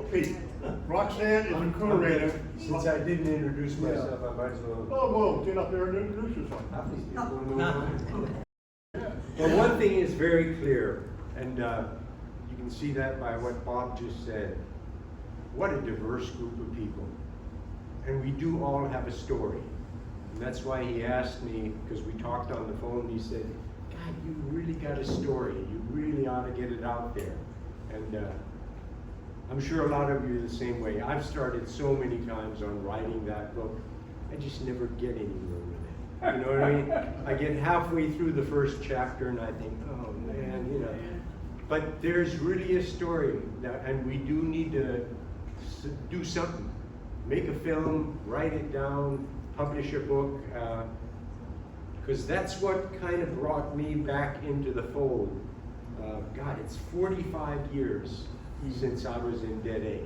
Okay, Roxanne is a curator. Since I didn't introduce myself, I might as well. Oh, well, get up there and introduce yourself. Well, one thing is very clear, and you can see that by what Bob just said. What a diverse group of people. And we do all have a story. And that's why he asked me, because we talked on the phone, he said, God, you really got a story. You really ought to get it out there. And I'm sure a lot of you are the same way. I've started so many times on writing that book. I just never get anywhere with it. You know what I mean? I get halfway through the first chapter and I think, oh man, you know. But there's really a story, and we do need to do something. Make a film, write it down, publish a book, because that's what kind of brought me back into the fold. God, it's 45 years since I was in DET-A.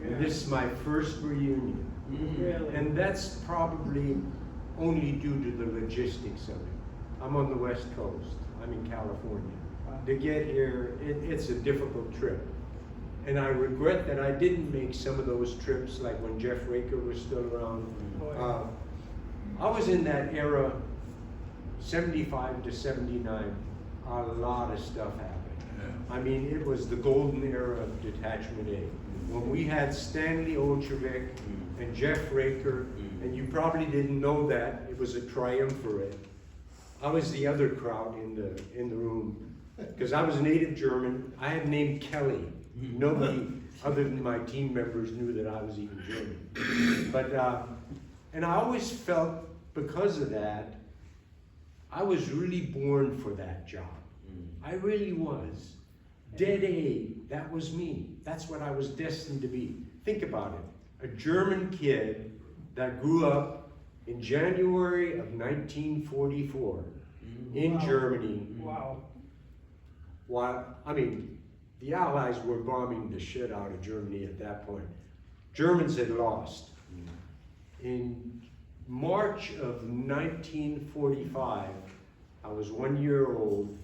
And this is my first reunion. And that's probably only due to the logistics of it. I'm on the West Coast. I'm in California. To get here, it's a difficult trip. And I regret that I didn't make some of those trips, like when Jeff Raker was still around. I was in that era, 75 to 79, a lot of stuff happened. I mean, it was the golden era of Detachment A. When we had Stanley Olchovik and Jeff Raker, and you probably didn't know that, it was a triumvirate. I was the other crowd in the room, because I was native German. I had named Kelley. Nobody other than my team members knew that I was even German. But, and I always felt, because of that, I was really born for that job. I really was. DET-A, that was me. That's what I was destined to be. Think about it. A German kid that grew up in January of 1944 in Germany. Wow. While, I mean, the Allies were bombing the shit out of Germany at that point. Germans had lost. In March of 1945, I was 1 year old.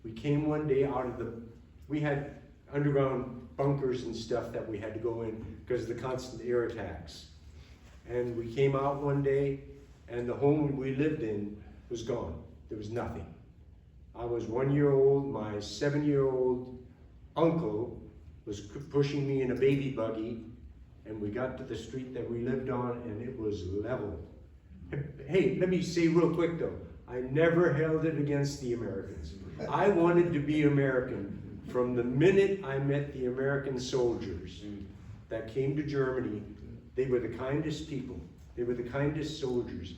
We came one day out of we had underground bunkers and stuff that we had to go in because of the constant air attacks. And we came out one day and the home we lived in was gone. There was nothing. I was 1 year old. My 7-year-old uncle was pushing me in a baby buggy, and we got to the street that we lived on and it was level. Hey, let me say real quick though, I never held it against the Americans. I wanted to be American from the minute I met the American soldiers that came to Germany. They were the kindest people. They were the kindest soldiers.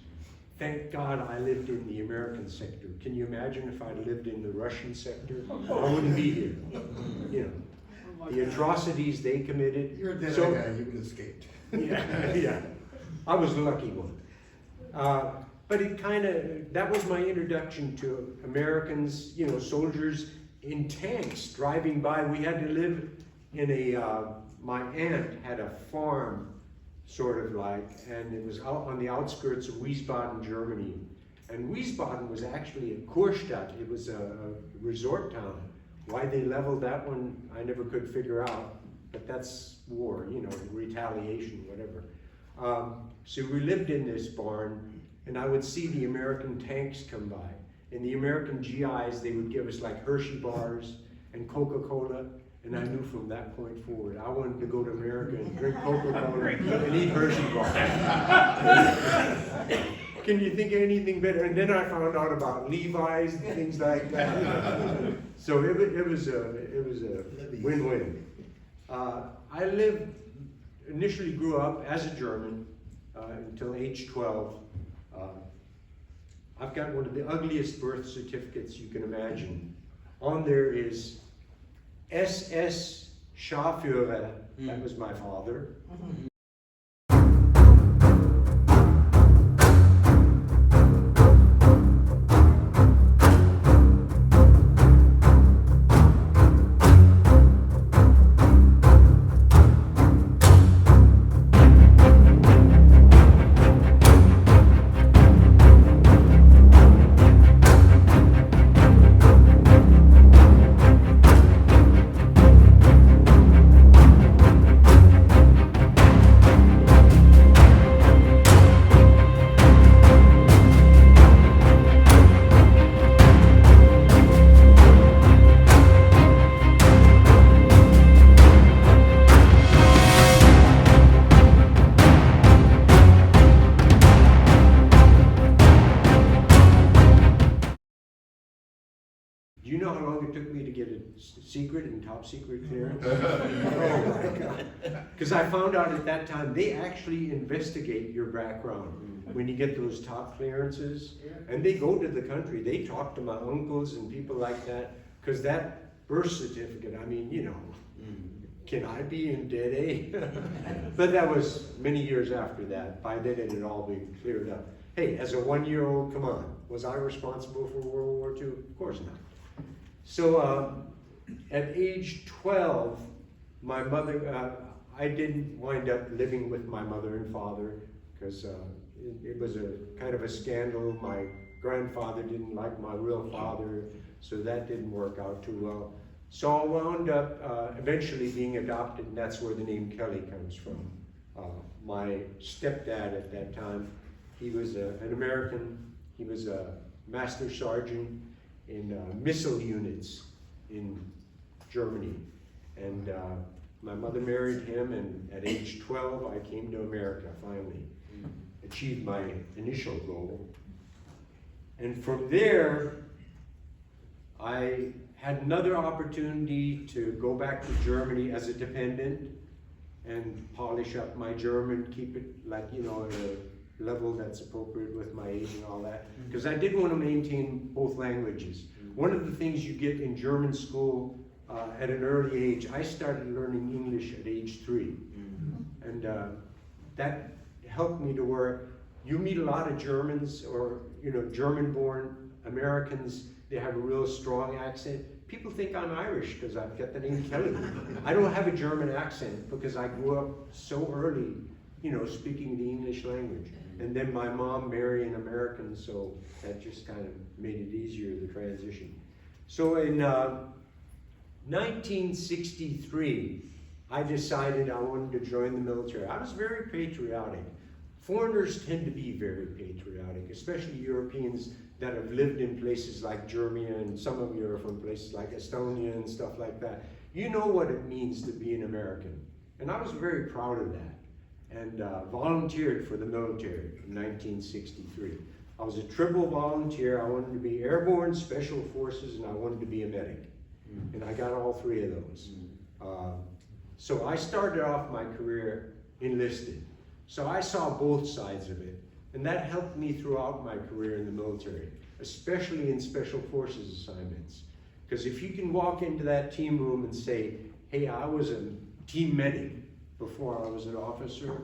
Thank God I lived in the American sector. Can you imagine if I'd lived in the Russian sector? I wouldn't be here. You know, the atrocities they committed. You're a dead So, guy, you escaped. yeah. I was the lucky one. But it kind of, that was my introduction to Americans, you know, soldiers in tanks driving by. We had to live in my aunt had a farm, sort of like, and it was out on the outskirts of Wiesbaden, Germany. And Wiesbaden was actually a Kurstadt. It was a resort town. Why they leveled that one, I never could figure out, but that's war, you know, retaliation, whatever. So we lived in this barn, and I would see the American tanks come by. And the American GIs, they would give us like Hershey bars and Coca-Cola. And I knew from that point forward, I wanted to go to America and drink Coca-Cola and eat Hershey bars. Can you think of anything better? And then I found out about Levi's and things like that. So it was a win-win. I initially grew up as a German until age 12. I've got one of the ugliest birth certificates you can imagine. On there is SS Scharführer, that was my father. secret and top secret clearance. Oh my God. Because I found out at that time, they actually investigate your background when you get those top clearances. And they go to the country, they talk to my uncles and people like that, because that birth certificate, I mean, you know, can I be in DET-A? But that was many years after that. By then it had all been cleared up. Hey, as a 1-year-old, come on, was I responsible for World War II? Of course not. So at age 12, my mother, I didn't wind up living with my mother and father because it was a kind of a scandal. My grandfather didn't like my real father, so that didn't work out too well. So I wound up eventually being adopted, and that's where the name Kelley comes from. My stepdad at that time, he was an American. He was a master sergeant in missile units in Germany. And my mother married him, and at age 12, I came to America finally. Achieved my initial goal. And from there, I had another opportunity to go back to Germany as a dependent and polish up my German, keep it like, you know, at a level that's appropriate with my age and all that. Because I did want to maintain both languages. One of the things you get in German school at an early age, I started learning English at age 3. And that helped me to where you meet a lot of Germans or, you know, German-born Americans. They have a real strong accent. People think I'm Irish because I've got the name Kelley. I don't have a German accent because I grew up so early, you know, speaking the English language. And then my mom married an American, so that just kind of made it easier, the transition. So in 1963, I decided I wanted to join the military. I was very patriotic. Foreigners tend to be very patriotic, especially Europeans that have lived in places like Germany, and some of you are from places like Estonia and stuff like that. You know what it means to be an American. And I was very proud of that, and volunteered for the military in 1963. I was a triple volunteer. I wanted to be airborne, special forces, and I wanted to be a medic. And I got all 3 of those. So I started off my career enlisted. So I saw both sides of it, and that helped me throughout my career in the military, especially in special forces assignments. Because if you can walk into that team room and say, hey, I was a team medic before I was an officer,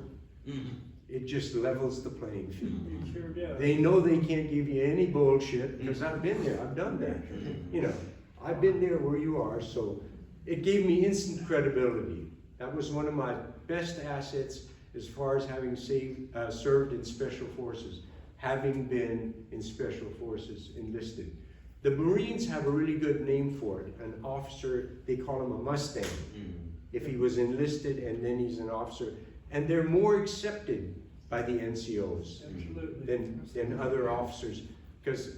it just levels the playing field. Sure does. They know they can't give you any bullshit, because I've been there, I've done that. You know, I've been there where you are, so it gave me instant credibility. That was one of my best assets as far as having served in special forces, having been in special forces enlisted. The Marines have a really good name for it. An officer, they call him a Mustang. If he was enlisted and then he's an officer. And they're more accepted by the NCOs than other officers. Because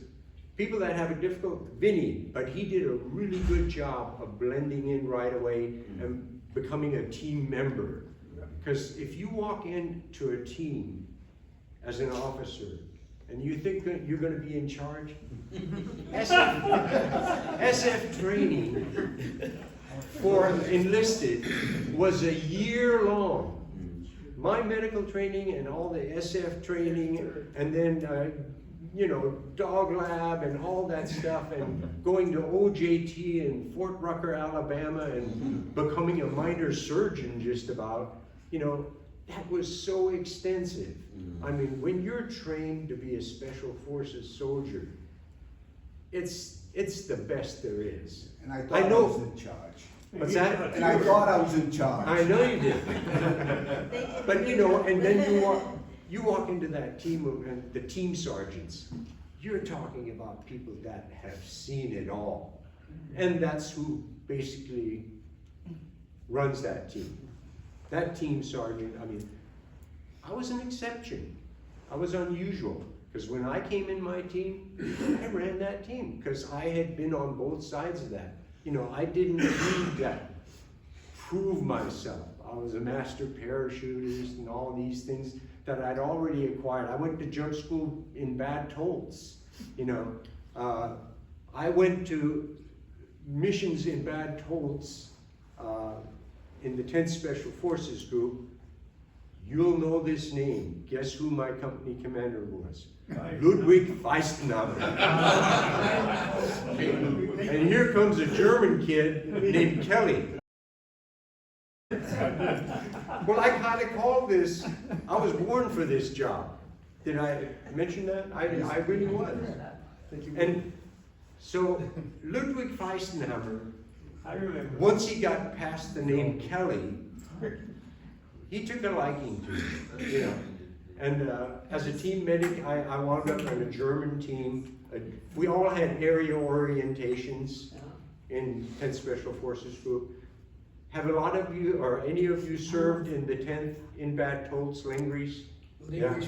people that have a difficult, Vinny, but he did a really good job of blending in right away and becoming a team member. Because if you walk into a team as an officer and you think that you're going to be in charge, SF training for enlisted was a year long. My medical training and all the SF training, and then you know, dog lab and all that stuff, and going to OJT in Fort Rucker, Alabama, and becoming a minor surgeon just about. You know, that was so extensive. I mean, when you're trained to be a special forces soldier, it's the best there is. And I thought I was in charge. What's that? And I thought I was in charge. I know you did. But you know, and then you walk into that team room, and the team sergeants, you're talking about people that have seen it all. And that's who basically runs that team. That team sergeant, I mean, I was an exception. I was unusual, because when I came in my team, I ran that team, because I had been on both sides of that. You know, I didn't need to prove myself. I was a master parachutist and all these things that I'd already acquired. I went to jump school in Bad Tolz, you know. I went to missions in Bad Tolz, in the 10th Special Forces Group, you'll know this name. Guess who my company commander was? Ludwig Weistenhammer. And here comes a German kid named Kelley. Well, I kind of called this, I was born for this job. Did I mention that? I really was. And so Ludwig Weistenhammer, I remember. once he got past the name Kelley, he took a liking to it, you know. And as a team medic, I wound up on a German team. We all had area orientations in 10th Special Forces Group. Have a lot of you, or any of you, served in the 10th in Bad Tolz, Lengries? Yeah.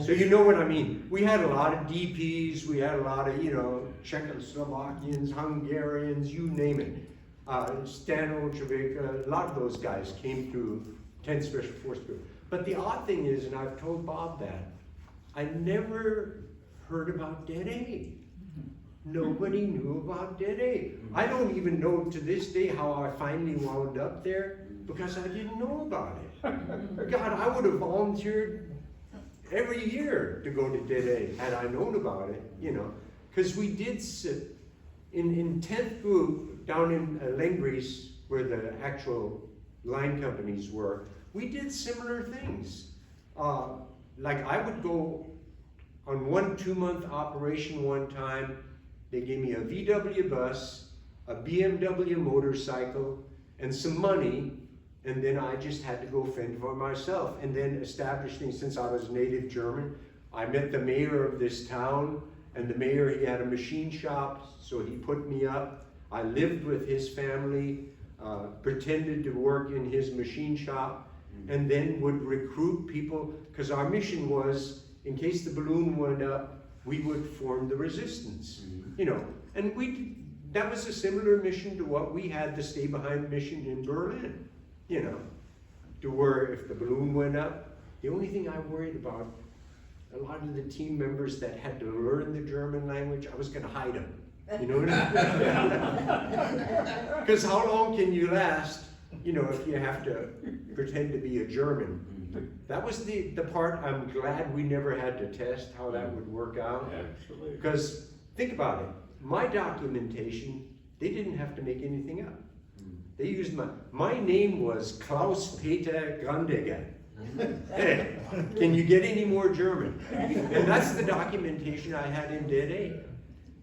So you know what I mean. We had a lot of DPs, we had a lot of, you know, Czechoslovakians, Hungarians, you name it. Stan Olchovik, a lot of those guys came through 10th Special Forces Group. But the odd thing is, and I've told Bob that, I never heard about DET-A. Nobody knew about DET-A. I don't even know to this day how I finally wound up there, because I didn't know about it. God, I would have volunteered every year to go to DET-A had I known about it, you know. Because we did sit in 10th group down in Lengries, where the actual line companies were, we did similar things. Like I would go on 1 2-month operation one time. They gave me a VW bus, a BMW motorcycle, and some money, and then I just had to go fend for myself and then establish things. Since I was native German, I met the mayor of this town, and the mayor, he had a machine shop, so he put me up. I lived with his family, pretended to work in his machine shop, and then would recruit people, because our mission was, in case the balloon went up, we would form the resistance, you know. And that was a similar mission to what we had, the Stay Behind mission in Berlin, you know, to where if the balloon went up, the only thing I worried about, a lot of the team members that had to learn the German language, I was going to hide them. You know what I mean? Because how long can you last, you know, if you have to pretend to be a German? That was the part I'm glad we never had to test how that would work out. Absolutely. Because think about it, my documentation, they didn't have to make anything up. They used my name was Klaus Peter Grandegger. Hey, can you get any more German? And that's the documentation I had in DET-A.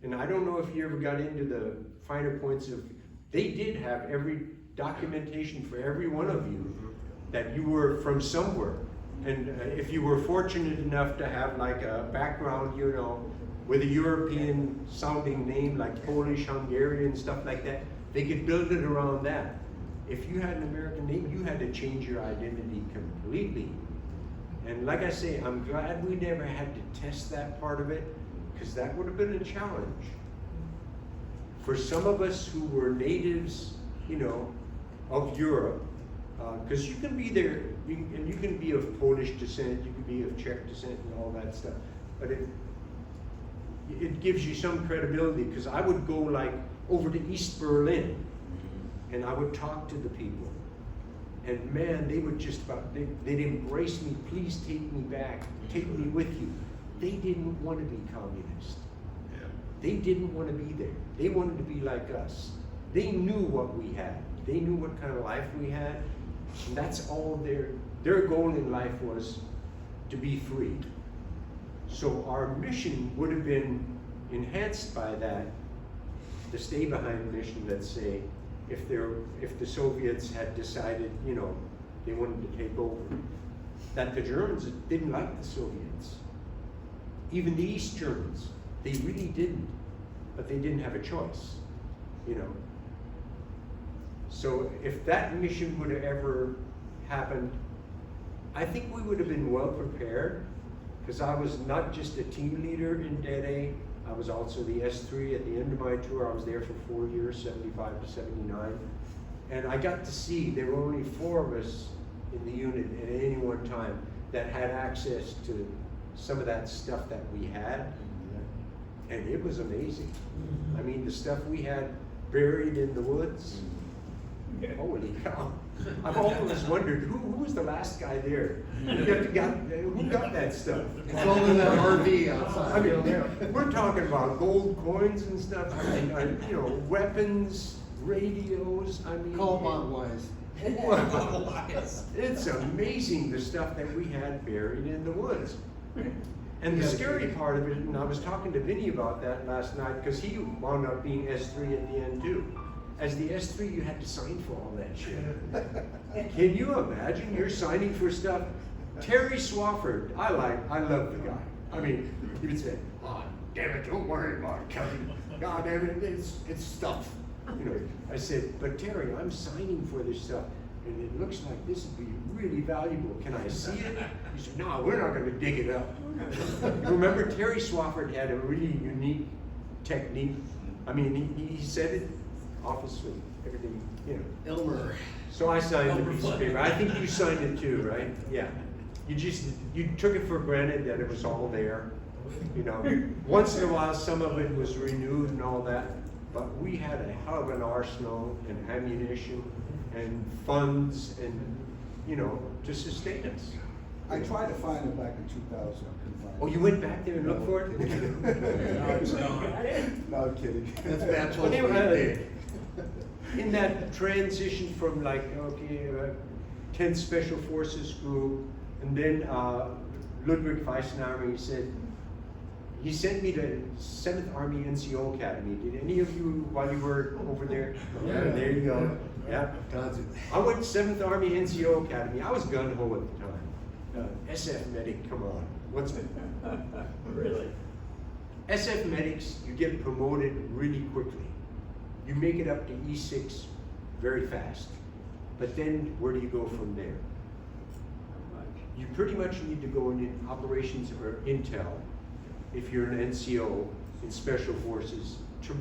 And I don't know if you ever got into the finer points of, they did have every documentation for every one of you that you were from somewhere. And if you were fortunate enough to have like a background, you know, with a European sounding name like Polish, Hungarian, stuff like that, they could build it around that. If you had an American name, you had to change your identity completely. And like I say, I'm glad we never had to test that part of it, because that would have been a challenge. For some of us who were natives, you know, of Europe, because you can be there, and you can be of Polish descent, you can be of Czech descent and all that stuff, but it gives you some credibility, because I would go like over to East Berlin, and I would talk to the people, and man, they would just about, they'd embrace me, please take me back, take me with you. They didn't want to be communist. Yeah. They didn't want to be there. They wanted to be like us. They knew what we had. They knew what kind of life we had, and that's all their goal in life was, to be free. So our mission would have been enhanced by that, the Stay Behind mission, let's say, if the Soviets had decided, you know, they wanted to take over, that the Germans didn't like the Soviets. Even the East Germans, they really didn't, but they didn't have a choice, you know. So if that mission would have ever happened, I think we would have been well prepared, because I was not just a team leader in DET-A, I was also the S3 at the end of my tour. I was there for 4 years, 75 to 79. And I got to see, there were only 4 of us in the unit at any one time that had access to some of that stuff that we had. And it was amazing. I mean, the stuff we had, buried in the woods. Holy cow. I've always wondered who was the last guy there? Who got that stuff? It's all in that RV outside. I mean, we're talking about gold coins and stuff. I mean, you know, weapons, radios. I mean, Call Bob Wise. it's amazing the stuff that we had buried in the woods. And the scary part of it, and I was talking to Vinny about that last night, because he wound up being S3 at the end too. As the S3, you had to sign for all that shit. Can you imagine? You're signing for stuff. Terry Swafford, I love the guy. I mean, he would say, "Oh, damn it, don't worry about it, Kelly. God damn it, it's stuff." You know, I said, "But Terry, I'm signing for this stuff, and it looks like this would be really valuable. Can I see it?" He said, "No, we're not going to dig it up." Remember, Terry Swafford had a really unique technique. I mean, he said it. Obviously, everything, you know. Elmer. So I signed the piece of paper. I think you signed it too, right? Yeah. You took it for granted that it was all there. You know, once in a while some of it was renewed and all that, but we had a hell of an arsenal and ammunition and funds and, you know, to sustain us. I tried to find it back in 2000. Oh, you went back there and looked for it? No, I'm kidding. That's bad. Well, anyway, in that transition from like, okay, 10th Special Forces Group, and then Ludwig Weissenheimer, he sent me to 7th Army NCO Academy. Did any of you, while you were over there? Yeah, there you go. Yeah. I went to 7th Army NCO Academy. I was gun-ho at the time. SF medic, come on. What's it? Really? SF medics, you get promoted really quickly. You make it up to E6 very fast. But then where do you go from there? You pretty much need to go in operations or intel if you're an NCO in Special Forces to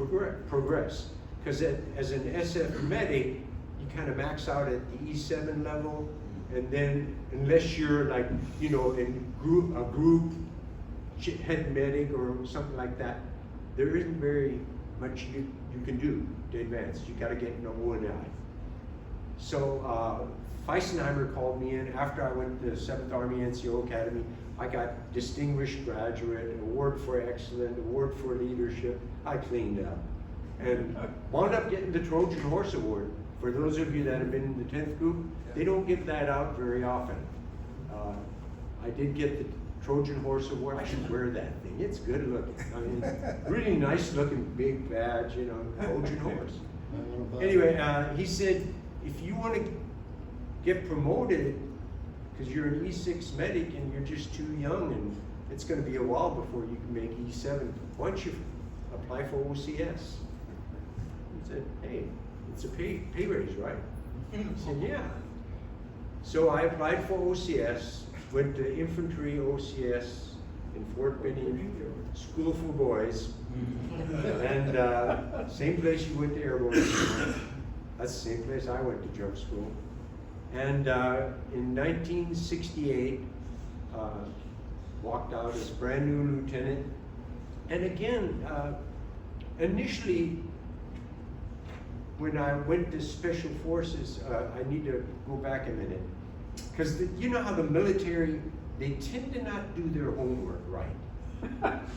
progress. Because as an SF medic, you kind of max out at the E7 level, and then unless you're like, you know, in a group head medic or something like that, there isn't very much you can do to advance. You got to get an O&I. So Weissenheimer called me in after I went to the 7th Army NCO Academy. I got Distinguished Graduate, Award for Excellence, Award for Leadership. I cleaned up and wound up getting the Trojan Horse Award. For those of you that have been in the 10th group, they don't give that out very often. I did get the Trojan Horse Award. I should wear that thing. It's good looking. I mean, really nice looking big badge, you know, Trojan Horse. Anyway, he said, if you want to get promoted, because you're an E6 medic and you're just too young and it's going to be a while before you can make E7, why don't you apply for OCS? He said, hey, it's a pay raise, right? I said, yeah. So I applied for OCS, went to infantry OCS in Fort Benning, School for Boys, and same place you went to airborne school. That's the same place I went to jump school. And in 1968, walked out as brand new lieutenant. And again, initially, when I went to Special Forces, I need to go back a minute. Because you know how the military, they tend to not do their homework right.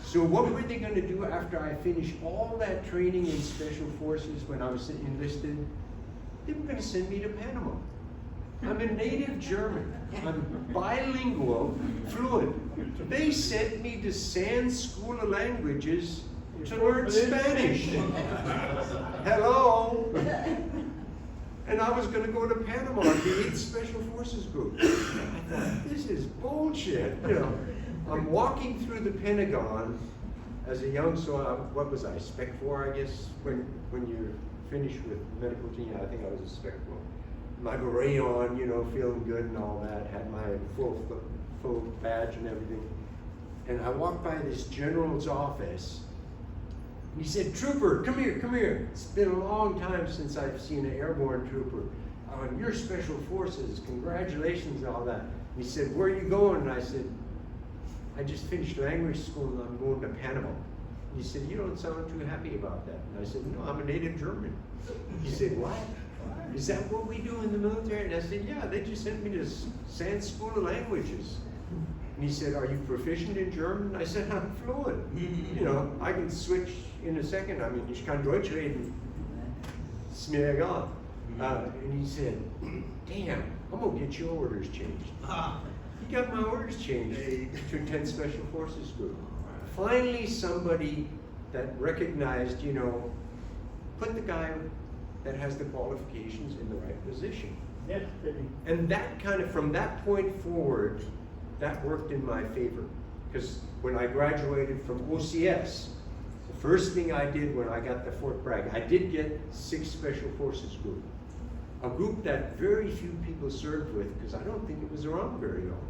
So what were they going to do after I finished all that training in Special Forces when I was enlisted? They were going to send me to Panama. I'm a native German. I'm bilingual, fluent. They sent me to Sands School of Languages to learn Spanish. Hello. And I was going to go to Panama, the 8th Special Forces Group. I thought, this is bullshit. You know, I'm walking through the Pentagon as a young, what was I, Spec 4, I guess, when you're finished with medical team. I think I was a Spec 4. My beret on, you know, feeling good and all that, had my full badge and everything. And I walked by this general's office. And he said, "Trooper, come here, come here. It's been a long time since I've seen an airborne trooper. You're Special Forces, congratulations and all that." And he said, "Where are you going?" And I said, "I just finished language school and I'm going to Panama." He said, you don't sound too happy about that. And I said, no, I'm a native German. He said, what? Is that what we do in the military? And I said, yeah, they just sent me to Sand School of Languages. And he said, are you proficient in German? I said, I'm fluent. You know, I can switch in a second. I mean, ich kann Deutsch reden. It's mir egal. And he said, damn, I'm gonna get your orders changed. He got my orders changed to 10 Special Forces Group. Finally, somebody that recognized, you know, put the guy that has the qualifications in the right position. Yes, And that kind of, from that point forward, that worked in my favor. Because when I graduated from OCS, the first thing I did when I got to Fort Bragg, I did get 6 Special Forces Group. A group that very few people served with, because I don't think it was around very long.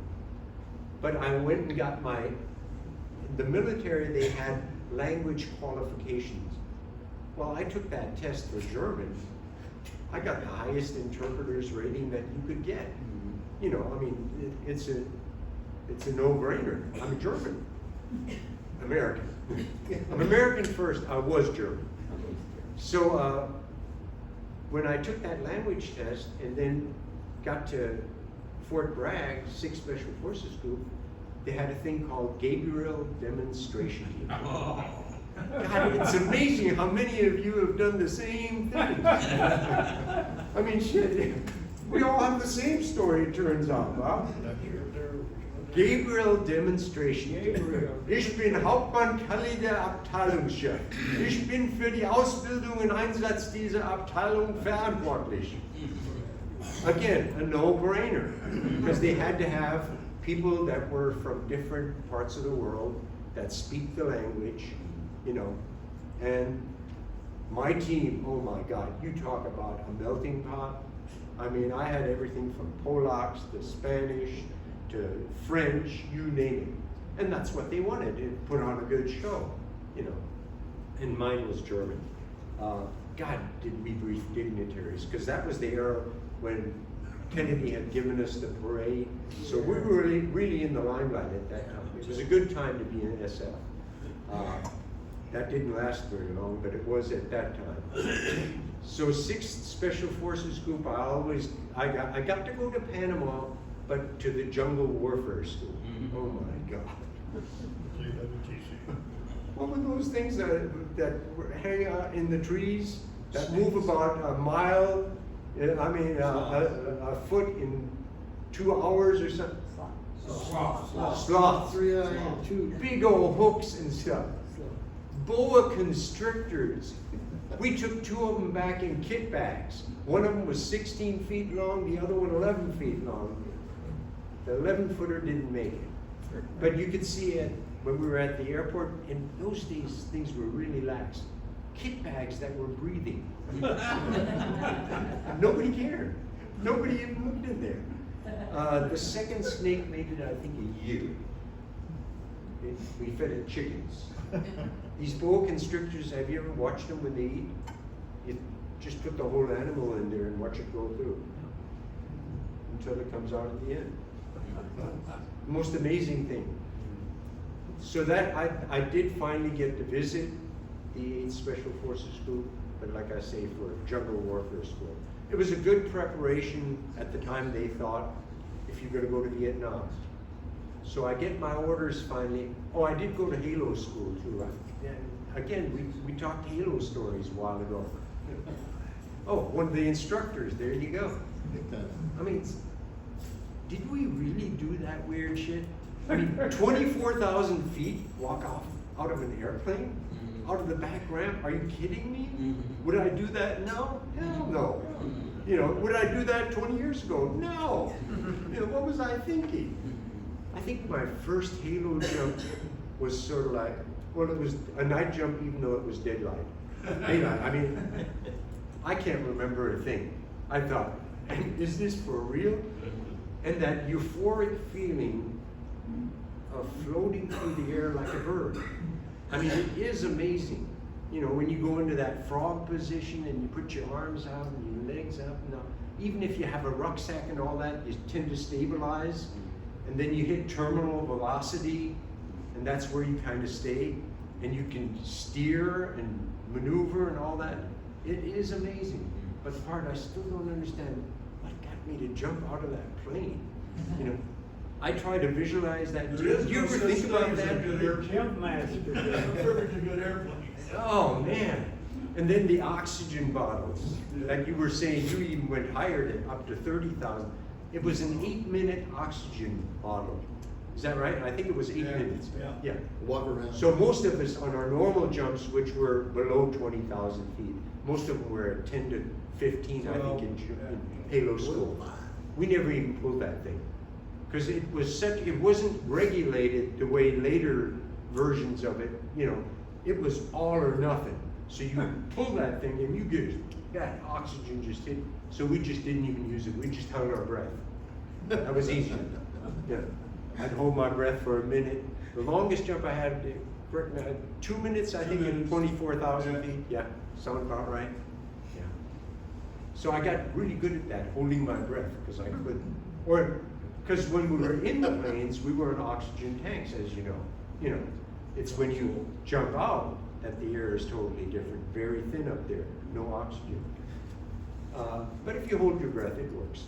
But I went and got my, in the military they had language qualifications. Well, I took that test for German. I got the highest interpreter's rating that you could get. You know, I mean, it's a no-brainer. I'm a German. American. I'm American first. I was German. So when I took that language test and then got to Fort Bragg, 6 Special Forces Group, they had a thing called Gabriel Demonstration Team. God, it's amazing how many of you have done the same thing. I mean, shit, we all have the same story, it turns out, huh? Gabriel Demonstration Team. Ich bin Hauptmann Kelley der Abteilungschef. Ich bin für die Ausbildung und Einsatz dieser Abteilung verantwortlich. Again, a no-brainer, because they had to have people that were from different parts of the world that speak the language, you know, and my team, oh my God, you talk about a melting pot. I mean, I had everything from Polacks to Spanish to French, you name it. And that's what they wanted, to put on a good show, you know. And mine was German. God, did we brief dignitaries, because that was the era when Kennedy had given us the parade. So we were really in the limelight at that time. It was a good time to be in SF. That didn't last very long, but it was at that time. So 6th Special Forces Group, I got to go to Panama, but to the Jungle Warfare School. Oh my God. What were those things that hang out in the trees, that move about a mile, I mean a foot in 2 hours or something? Sloth. 2 Big old hooks and stuff. Boa constrictors. We took 2 of them back in kit bags. One of them was 16 feet long, the other one 11 feet long. The 11-footer didn't make it. But you could see it when we were at the airport. In those days, things were really lax. Kit bags that were breathing. Nobody cared. Nobody even looked in there. The second snake made it, I think, a year. We fed it chickens. These boa constrictors, have you ever watched them when they eat? You just put the whole animal in there and watch it go through until it comes out at the end. The most amazing thing. So that I did finally get to visit the 8th Special Forces Group, but like I say, for Jungle Warfare School. It was a good preparation at the time, they thought, if you're going to go to Vietnam. So I get my orders finally. Oh, I did go to Halo School too. Again, we talked Halo stories a while ago. Oh, one of the instructors, there you go. I mean, did we really do that weird shit? I mean, 24,000 feet walk off out of an airplane? Out of the back ramp? Are you kidding me? Would I do that now? Hell no. You know, would I do that 20 years ago? No. You know, what was I thinking? I think my first Halo jump was sort of like, well, it was a night jump even though it was daylight. I mean, I can't remember a thing. I thought, is this for real? And that euphoric feeling of floating through the air like a bird. I mean, it is amazing. You know, when you go into that frog position and you put your arms out and your legs up, and even if you have a rucksack and all that, you tend to stabilize. And then you hit terminal velocity, and that's where you kind of stay. and you can steer and maneuver and all that. It is amazing. But the part I still don't understand, what got me to jump out of that plane? You know, I try to visualize that. Do you ever think about that? Jump master. Perfectly good airplane. Oh man. And then the oxygen bottles. Like you were saying, you even went higher than up to 30,000. It was an 8-minute oxygen bottle. Is that right? I think it was 8 minutes. Yeah. Walk around. So most of us on our normal jumps, which were below 20,000 feet, most of them were at 10 to 15, I think, in Halo school. We never even pulled that thing. Because it wasn't regulated the way later versions of it, you know, it was all or nothing. So you pull that thing and you get that oxygen just hit. So we just didn't even use it. We just held our breath. That was easy. Yeah. I'd hold my breath for a minute. The longest jump I had, 2 minutes, I think, at 24,000 feet. Yeah, sound about right? Yeah. So I got really good at that, holding my breath, because I couldn't. Or, because when we were in the planes, we were in oxygen tanks, as you know. You know, it's when you jump out that the air is totally different. Very thin up there, no oxygen. But if you hold your breath, it works.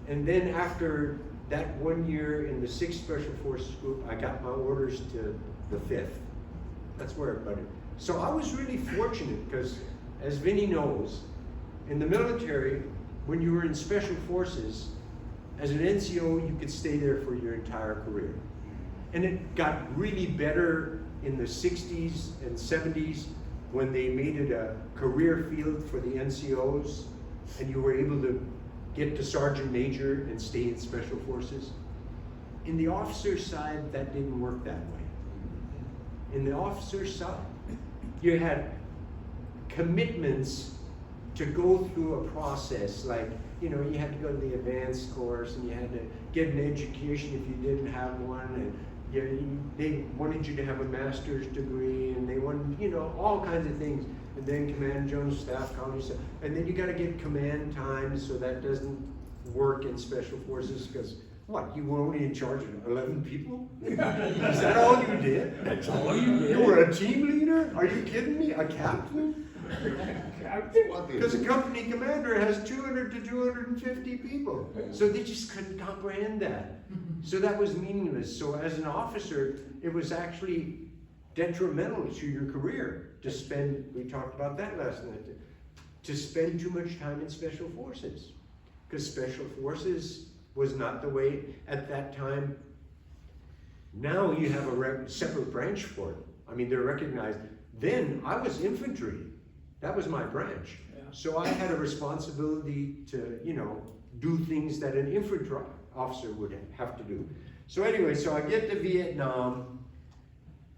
And then after that 1 year in the 6th Special Forces Group, I got my orders to the 5th. That's where it budded. So I was really fortunate because, as Vinny knows, in the military, when you were in Special Forces, as an NCO, you could stay there for your entire career. And it got really better in the 60s and 70s when they made it a career field for the NCOs, and you were able to get to Sergeant Major and stay in Special Forces. In the officer side, that didn't work that way. In the officer side, you had commitments to go through a process, like, you know, you had to go to the advanced course and you had to get an education if you didn't have one, and they wanted you to have a master's degree, and they wanted, you know, all kinds of things. And then command general staff, college staff, and then you got to get command time, so that doesn't work in Special Forces because what? You were only in charge of 11 people? Is that all you did? That's all you did. You were a team leader? Are you kidding me? A captain? Because a company commander has 200 to 250 people. So they just couldn't comprehend that. So that was meaningless. So as an officer, it was actually detrimental to your career to spend, we talked about that last night, to spend too much time in Special Forces. Because Special Forces was not the way at that time. Now you have a separate branch for it. I mean, they're recognized. Then I was infantry. That was my branch. Yeah. So I had a responsibility to, you know, do things that an infantry officer would have to do. So anyway, so I get to Vietnam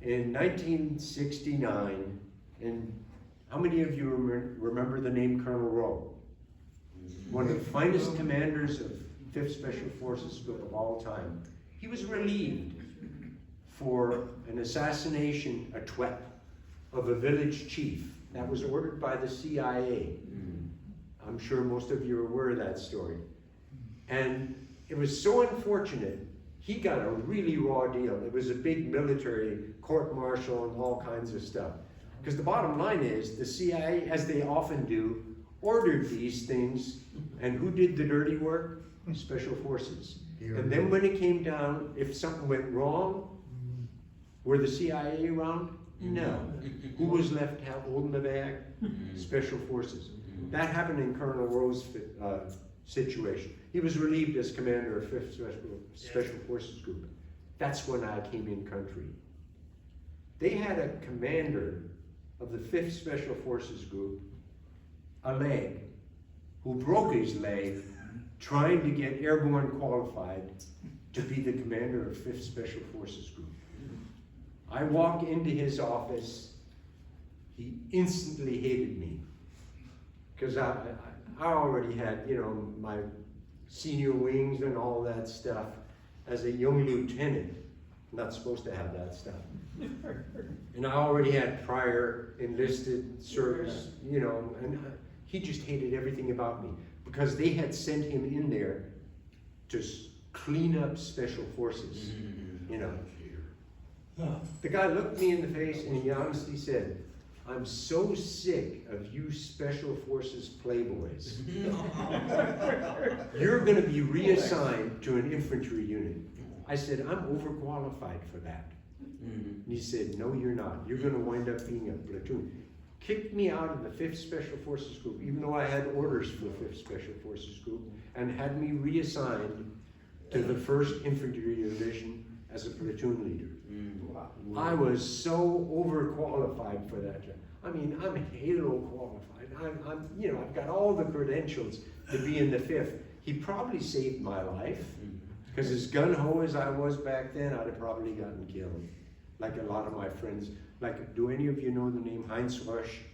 in 1969, and how many of you remember the name Colonel Rowe? One of the finest commanders of 5th Special Forces Group of all time. He was relieved for an assassination, a TWEP, of a village chief. That was ordered by the CIA. I'm sure most of you are aware of that story. And it was so unfortunate, he got a really raw deal. It was a big military court-martial and all kinds of stuff. Because the bottom line is, the CIA, as they often do, ordered these things, and who did the dirty work? Special Forces. And then when it came down, if something went wrong, were the CIA around? No. Who was left holding the bag? Special Forces. That happened in Colonel Rowe's situation. He was relieved as commander of 5th Special Forces Group. That's when I came in country. They had a commander of the 5th Special Forces Group, a leg, who broke his leg trying to get airborne qualified to be the commander of 5th Special Forces Group. I walk into his office, he instantly hated me. Because I already had, you know, my senior wings and all that stuff as a young lieutenant. Not supposed to have that stuff. And I already had prior enlisted service, you know, and he just hated everything about me because they had sent him in there to clean up Special Forces, you know. The guy looked me in the face and he honestly said, "I'm so sick of you Special Forces playboys. You're gonna be reassigned to an infantry unit." I said, "I'm overqualified for that." And he said, "No, you're not. You're gonna wind up being a platoon." Kicked me out of the 5th Special Forces Group, even though I had orders for the 5th Special Forces Group, and had me reassigned to the 1st Infantry Division as a platoon leader. I was so overqualified for that job. I mean, I'm Halo qualified. I've got all the credentials to be in the 5th. He probably saved my life, because as gun-ho as I was back then, I'd have probably gotten killed. Like a lot of my friends. Like, do any of you know the name Heinz Rösch?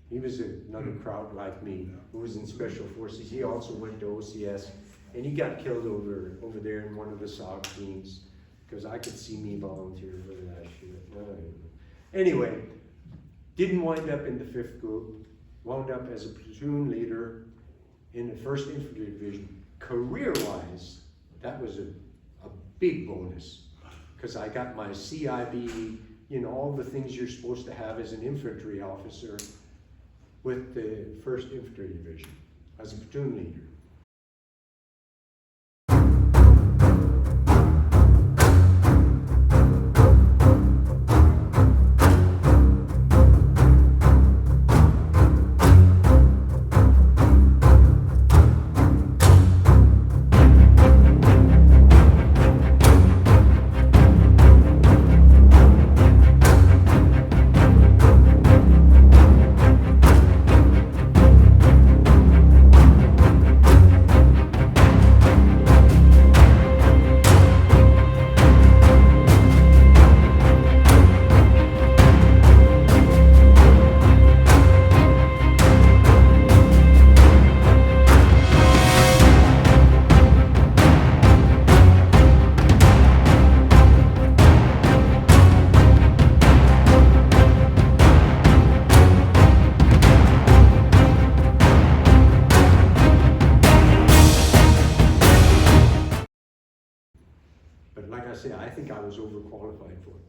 He was another crowd like me who was in Special Forces. He also went to OCS, and he got killed over there in one of the SOG teams, because I could see me volunteer for that shit. Anyway, didn't wind up in the 5th group, wound up as a platoon leader in the 1st Infantry Division. Career-wise, that was a big bonus, because I got my CIB, all the things you're supposed to have as an infantry officer with the 1st Infantry Division as a platoon leader. I think I was overqualified for it.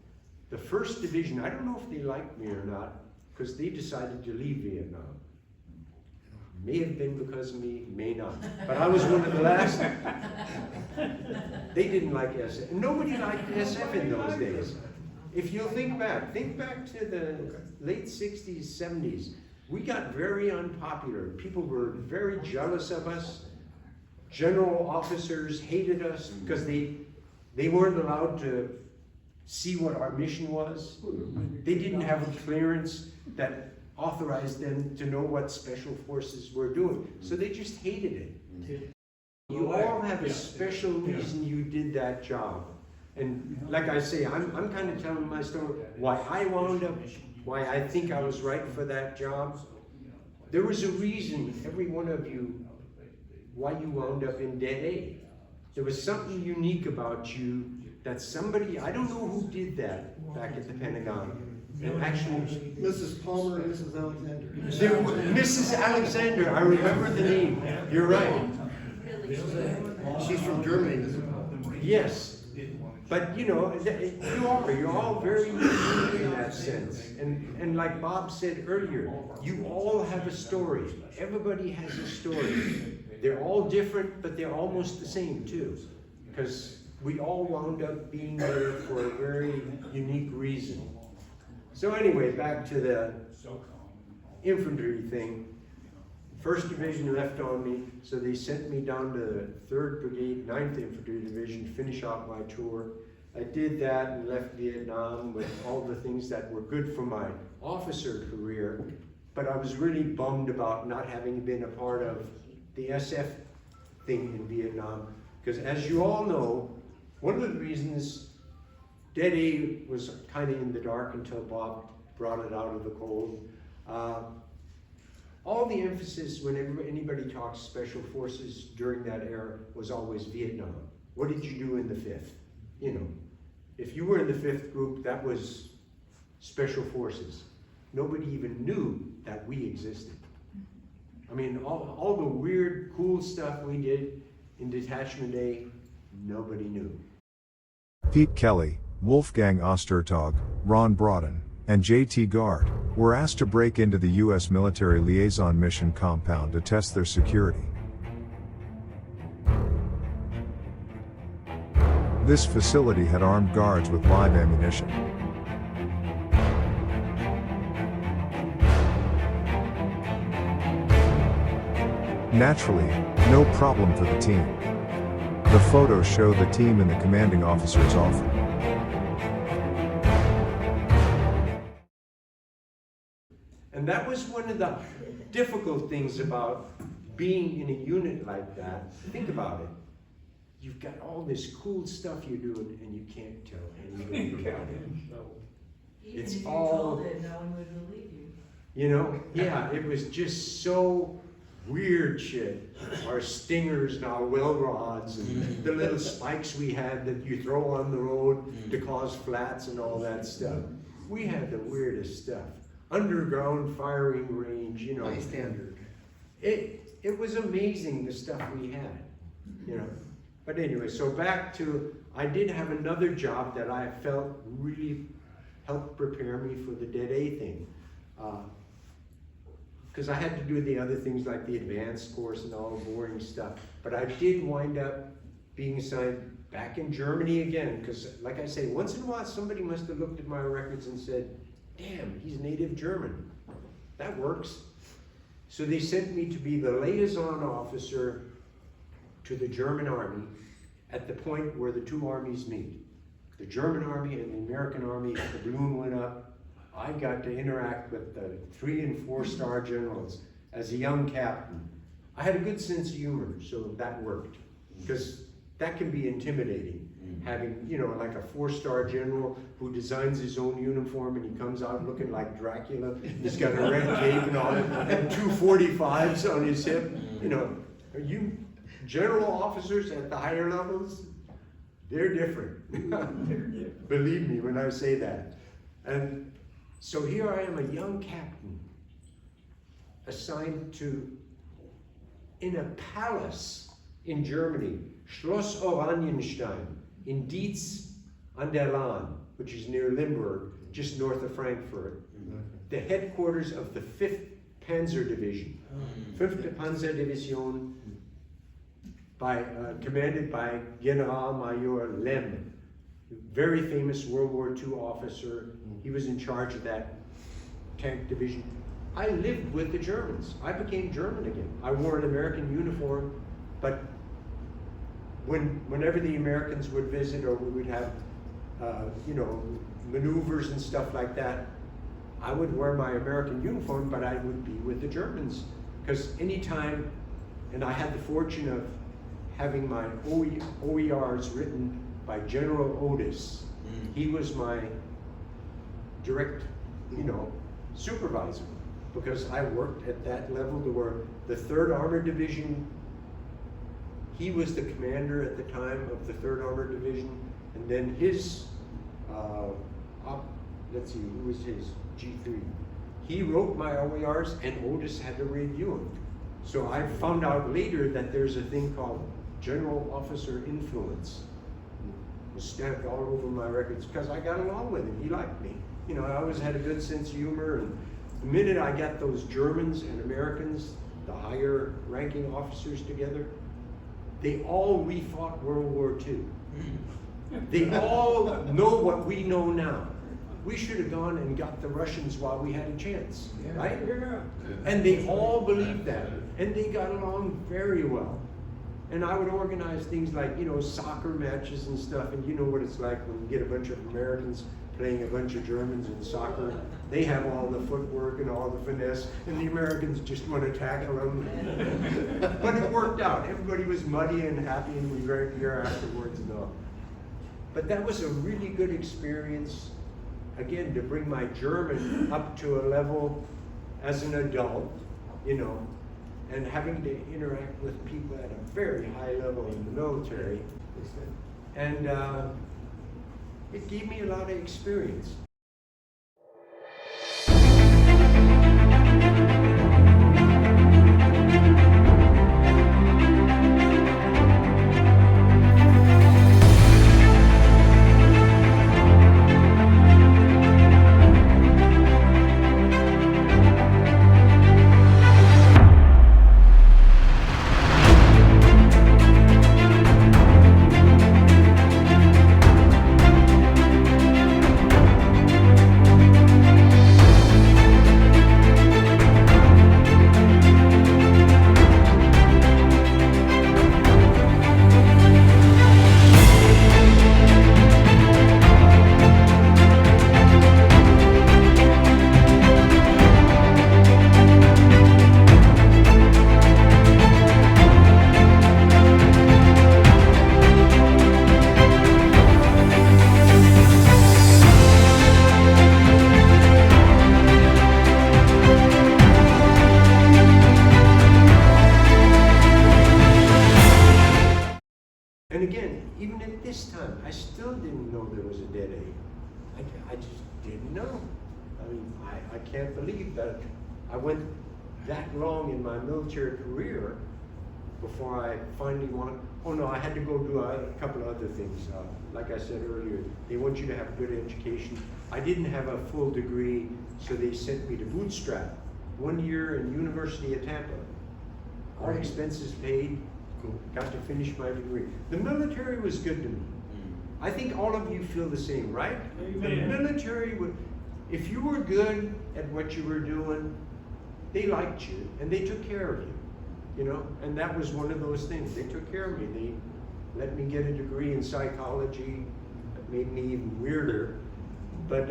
The 1st Division, I don't know if they liked me or not, because they decided to leave Vietnam. May have been because of me, may not. But I was one of the last. They didn't like SF. Nobody liked SF in those days. If you'll think back to the late 60s, 70s. We got very unpopular. People were very jealous of us. General officers hated us because they weren't allowed to see what our mission was. They didn't have a clearance that authorized them to know what Special Forces were doing. So they just hated it. You all have a special reason you did that job. And like I say, I'm kind of telling my story, why I wound up, why I think I was right for that job. There was a reason, every one of you, why you wound up in DET-A. There was something unique about you that somebody, I don't know who did that back at the Pentagon. And actually, Mrs. Palmer and Mrs. Alexander. Mrs. Alexander, I remember the name. You're right. She's from Germany, Mrs. Palmer. Yes. But you're all very unique in that sense. And like Bob said earlier, you all have a story. Everybody has a story. They're all different, but they're almost the same too. Because we all wound up being there for a very unique reason. So anyway, back to the infantry thing. 1st Division left on me, so they sent me down to the 3rd Brigade, 9th Infantry Division to finish out my tour. I did that and left Vietnam with all the things that were good for my officer career, but I was really bummed about not having been a part of the SF thing in Vietnam, because as you all know, one of the reasons DET-A was kind of in the dark until Bob brought it out of the cold. All the emphasis whenever anybody talks Special Forces during that era was always Vietnam. What did you do in the 5th? If you were in the 5th group, that was Special Forces. Nobody even knew that we existed. I mean, all the weird, cool stuff we did in Detachment A, nobody knew. Pete Kelley, Wolfgang Ostertag, Ron Broughton, and J.T. Gard, were asked to break into the U.S. military liaison mission compound to test their security. This facility had armed guards with live ammunition. Naturally, no problem for the team. The photos show the team in the commanding officer's office. And that was one of the difficult things about being in a unit like that. Think about it. You've got all this cool stuff you're doing and you can't tell anybody about it. Even It's if you all- told it, no one would believe you. You know, yeah, it was just so weird shit. Our stingers and our well rods and the little spikes we had that you throw on the road to cause flats and all that stuff. We had the weirdest stuff. Underground firing range, you know. High standard. It was amazing the stuff we had, you know. But anyway, so back to, I did have another job that I felt really helped prepare me for the DET-A thing. Because I had to do the other things like the advanced course and all the boring stuff. But I did wind up being assigned back in Germany again, because like I say, once in a while somebody must have looked at my records and said, damn, he's native German. That works. So they sent me to be the liaison officer to the German army at the point where the two armies meet. The German army and the American army, the balloon went up. I got to interact with the 3- and 4-star generals as a young captain. I had a good sense of humor, so that worked. Because that can be intimidating. Having, you know, like a 4-star general who designs his own uniform and he comes out looking like Dracula. He's got a red cape and all, and 2 45s on his hip. You know, you general officers at the higher levels, they're different. Believe me when I say that. And so here I am, a young captain, assigned to, in a palace in Germany, Schloss Oranienstein, in Dietz an der Lahn, which is near Limburg, just north of Frankfurt, the headquarters of the 5th Panzer Division, 5th Panzer Division, commanded by Generalmajor Lem, very famous World War II officer. He was in charge of that tank division. I lived with the Germans. I became German again. I wore an American uniform, but whenever the Americans would visit or we would have, you know, maneuvers and stuff like that, I would wear my American uniform, but I would be with the Germans. Because anytime, and I had the fortune of having my OERs written by General Otis. He was my direct, you know, supervisor, because I worked at that level to where the 3rd Armored Division, he was the commander at the time of the 3rd Armored Division, and then his, let's see, who was his? G3. He wrote my OERs and Otis had to review them. So I found out later that there's a thing called General Officer Influence. It was stamped all over my records because I got along with him. He liked me. You know, I always had a good sense of humor, and the minute I got those Germans and Americans, the higher ranking officers together, they all refought World War II. They all know what we know now. We should have gone and got the Russians while we had a chance, right? And they all believed that, and they got along very well. And I would organize things like, you know, soccer matches and stuff, and you know what it's like when you get a bunch of Americans playing a bunch of Germans in soccer. They have all the footwork and all the finesse, and the Americans just want to tackle them. But it worked out. Everybody was muddy and happy, and we drank beer afterwards and all. But that was a really good experience, again, to bring my German up to a level as an adult, you know, and having to interact with people at a very high level in the military. And it gave me a lot of experience. And again, even at this time, I still didn't know there was a DET-A. I just didn't know. I mean, I can't believe that I went that long in my military career before I finally oh no, I had to go do a couple of other things. Like I said earlier, they want you to have a good education. I didn't have a full degree, so they sent me to bootstrap. 1 year in University of Tampa. All expenses paid, got to finish my degree. The military was good to me. I think all of you feel the same, right? Amen. The military would, if you were good at what you were doing, they liked you and they took care of you, you know? And that was one of those things. They took care of me. They let me get a degree in psychology. That made me even weirder. But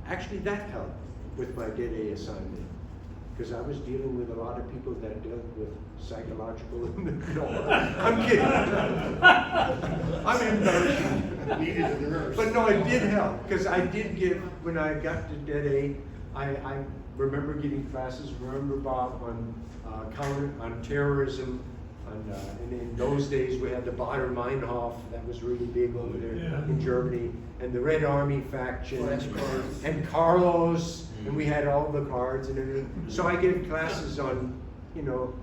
actually that helped with my DET-A assignment, because I was dealing with a lot of people that dealt with psychological. No, I'm kidding. I'm embarrassed. Needed a nurse. But no, it did help, because I did give, when I got to DET-A, I remember giving classes, remember Bob, on terrorism, and in those days we had the Bader Meinhof, that was really big over there in Germany, and the Red Army faction, Flashcards. and Carlos, and we had all the cards and everything. So I gave classes on, you know,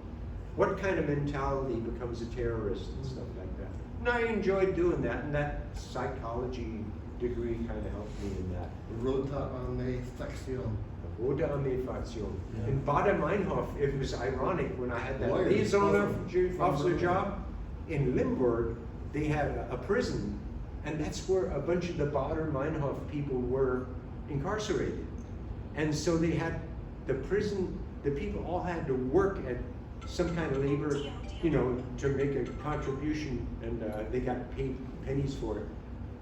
what kind of mentality becomes a terrorist and stuff like that. And I enjoyed doing that, and that psychology degree kind of helped me in that. Rotarmee-Fraktion. Rote Armee-Fraktion. In Bader Meinhof, it was ironic when I had that Lawyer. liaison From officer Berlin. job in Limburg. They had a prison, and that's where a bunch of the Bader Meinhof people were incarcerated. And so they had the prison, the people all had to work at some kind of labor, you know, to make a contribution, and they got paid pennies for it.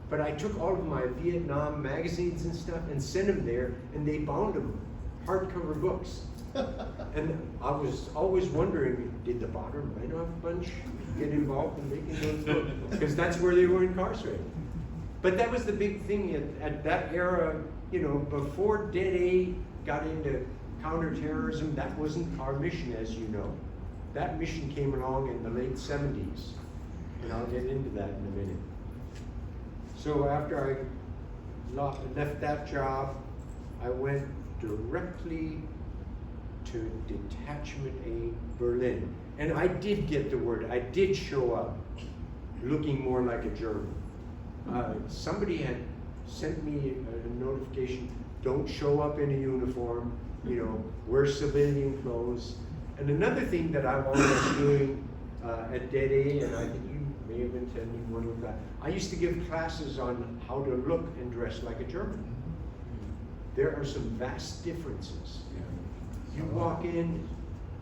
But I took all of my Vietnam magazines and stuff and sent them there, and they bound them, hardcover books. And I was always wondering, did the Bader Meinhof bunch get involved in making those books? Because that's where they were incarcerated. But that was the big thing at that era, you know, before DET-A got into counterterrorism, that wasn't our mission, as you know. That mission came along in the late 70s, and I'll get into that in a minute. So after I left that job, I went directly to Detachment A, Berlin. And I did get the word, I did show up looking more like a German. Somebody had sent me a notification, don't show up in a uniform, you know, wear civilian clothes. And another thing that I wound up doing at DET-A, and I think you may have attended one of that, I used to give classes on how to look and dress like a German. There are some vast differences. You walk in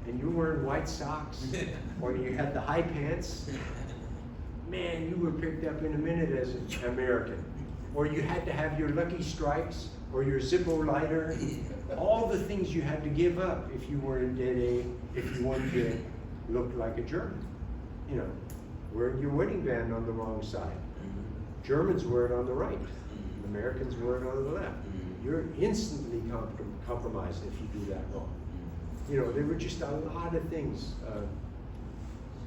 and you're wearing white socks, or you had the high pants, man, you were picked up in a minute as an American. Or you had to have your Lucky Strikes, or your Zippo lighter, all the things you had to give up if you were in DET-A, if you wanted to look like a German. You know, wearing your wedding band on the wrong side. Germans wear it on the right. Americans wear it on the left. You're instantly compromised if you do that wrong. You know, there were just a lot of things.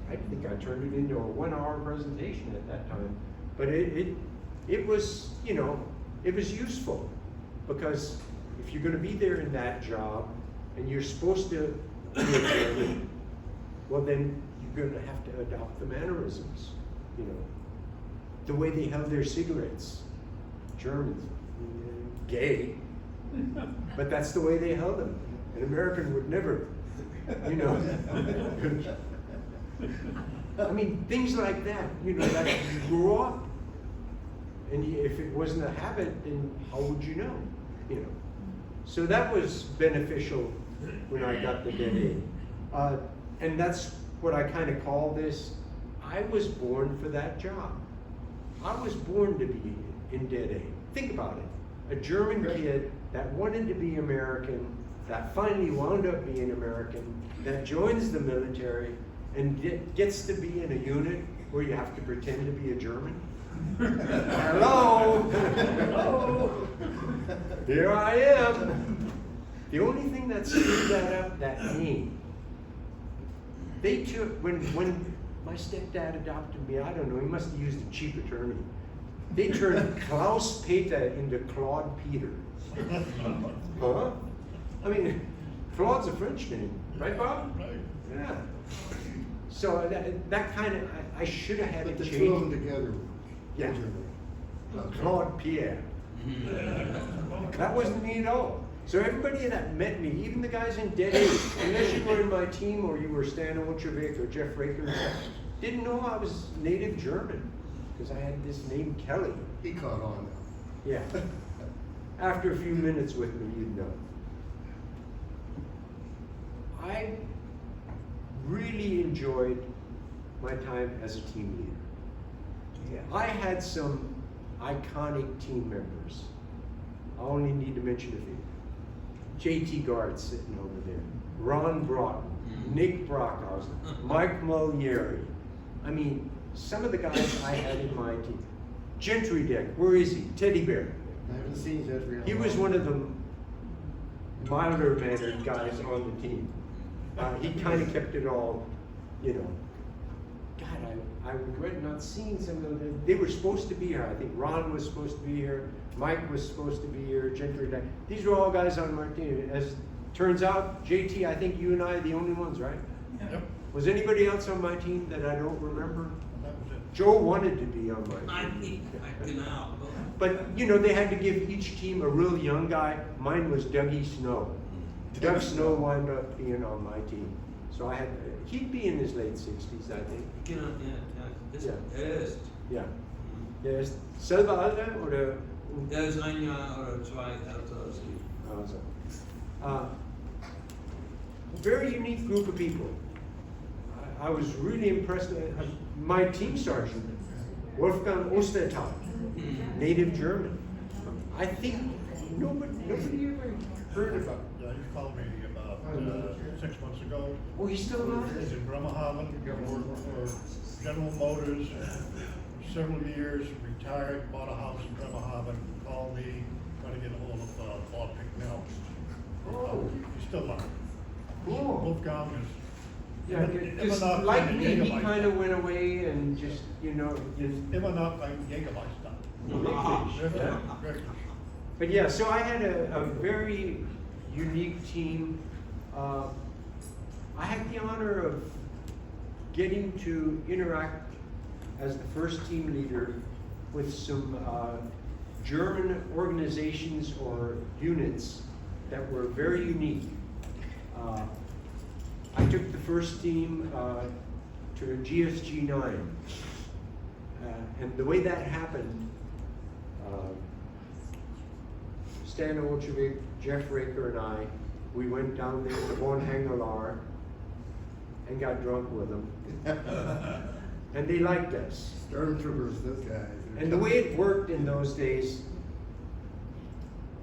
I think I turned it into a 1-hour presentation at that time. But it was, you know, it was useful, because if you're going to be there in that job and you're supposed to be a German, well then you're going to have to adopt the mannerisms, you know, the way they held their cigarettes. Germans, gay, but that's the way they held them. An American would never, you know. I mean, things like that, you know, that you grew up, and if it wasn't a habit, then how would you know, you know? So that was beneficial when I got the DET-A. And that's what I kind of call this. I was born for that job. I was born to be in DET-A. Think about it. A German kid that wanted to be American, that finally wound up being American, that joins the military and gets to be in a unit where you have to pretend to be a German. Hello! Hello! Here I am. The only thing that screwed that up, that name, they took, when my stepdad adopted me. I don't know, he must have used a cheap attorney. They turned Klaus Peter into Claude Peter. Huh? I mean, Claude's a French name, right, Bob? Right. Yeah. So that kind of, I should have had But it the changed. two of them together. Yeah. originally. Claude Pierre. That wasn't me at all. So everybody that met me, even the guys in DET-A, unless you were in my team or you were Stan Olchovik or Jeff Raker, didn't know I was native German because I had this name Kelley. He caught on now. Yeah. After a few minutes with me, you'd know. I really enjoyed my time as a team leader. I had some iconic team members. I only need to mention a few. J.T. Guard sitting over there, Ron Broughton, Nick Brockhausen, Mike Molieri. I mean, some of the guys I had in my team. Gentry Deck, where is he? Teddy Bear. I haven't seen Jeffrey. He was one of the milder mannered guys on the team. He kind of kept it all, you know. God, I regret not seeing some of them. They were supposed to be here. I think Ron was supposed to be here. Mike was supposed to be here. Gentry Deck. These were all guys on my team. As turns out, JT, I think you and I are the only ones, right? Yep, Was anybody else on my team that I don't remember? that was it. Joe wanted to be on my I team. think I can out. But, you know, they had to give each team a real young guy. Mine was Dougie Snow. Doug Snow wound up being on my team. So I had, he'd be in his late 60s, I think. Genau, ja, das Ja. ist. Yeah. Der ist selber Alter oder? Der ist ein Jahr oder zwei älter als ich. Also. Very unique group of people. I was really impressed. My team sergeant, Wolfgang Ostertag, native German. I think nobody ever heard about. Yeah, he called me about 6 months ago. Oh, he's still alive? He's in Bremerhaven, worked for General Motors for several years, retired, bought a house in Bremerhaven, called me, trying to get a hold of Bob Picknell. Oh. He's still alive. Cool. Wolfgang is. Yeah, just like me, he kind of went away and just, you know, just. Immer noch ein Jägermeister. Yeah. Wirklich. But yeah, so I had a very unique team. I had the honor of getting to interact as the first team leader with some German organizations or units that were very unique. I took the first team to GSG 9. And the way that happened, Stan Olchovik, Jeff Raker, and I, we went down there to Von Hengelar and got drunk with them. And they liked us. Stormtroopers, those guys. And the way it worked in those days,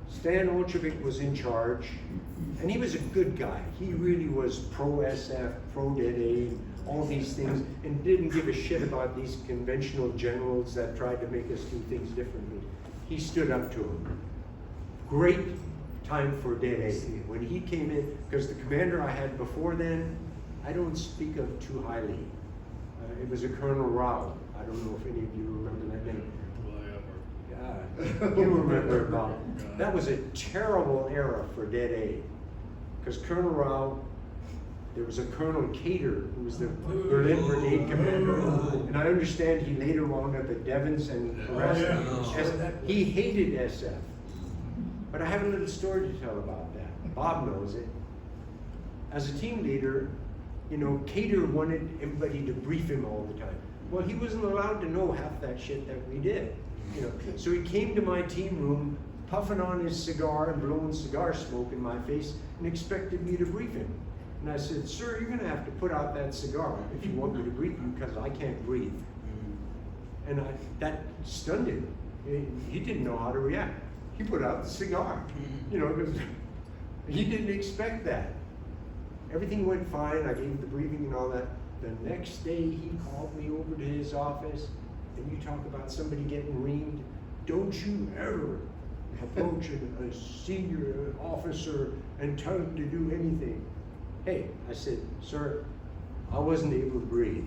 Stan Olchovik was in charge, and he was a good guy. He really was pro-SF, pro-DET-A, all these things, and didn't give a shit about these conventional generals that tried to make us do things differently. He stood up to them. Great time for DET-A. When he came in, because the commander I had before then, I don't speak of too highly. It was a Colonel Rao. I don't know if any of you remember that name. Yeah, you remember about it. That was a terrible era for DET-A. Because Colonel Rao, there was a Colonel Cater who was the Berlin Brigade commander. And I understand he later wound up at Devon's and he hated SF. But I have a little story to tell about that. Bob knows it. As a team leader, you know, Cater wanted everybody to brief him all the time. Well, he wasn't allowed to know half that shit that we did. You know, so he came to my team room, puffing on his cigar and blowing cigar smoke in my face, and expected me to brief him. And I said, "Sir, you're going to have to put out that cigar if you want me to brief you, because I can't breathe." And that stunned him. He didn't know how to react. He put out the cigar, you know, because he didn't expect that. Everything went fine. I gave the briefing and all that. The next day, he called me over to his office, and you talk about somebody getting reamed. Don't you ever approach a senior officer and tell him to do anything. Hey, I said, "Sir, I wasn't able to breathe.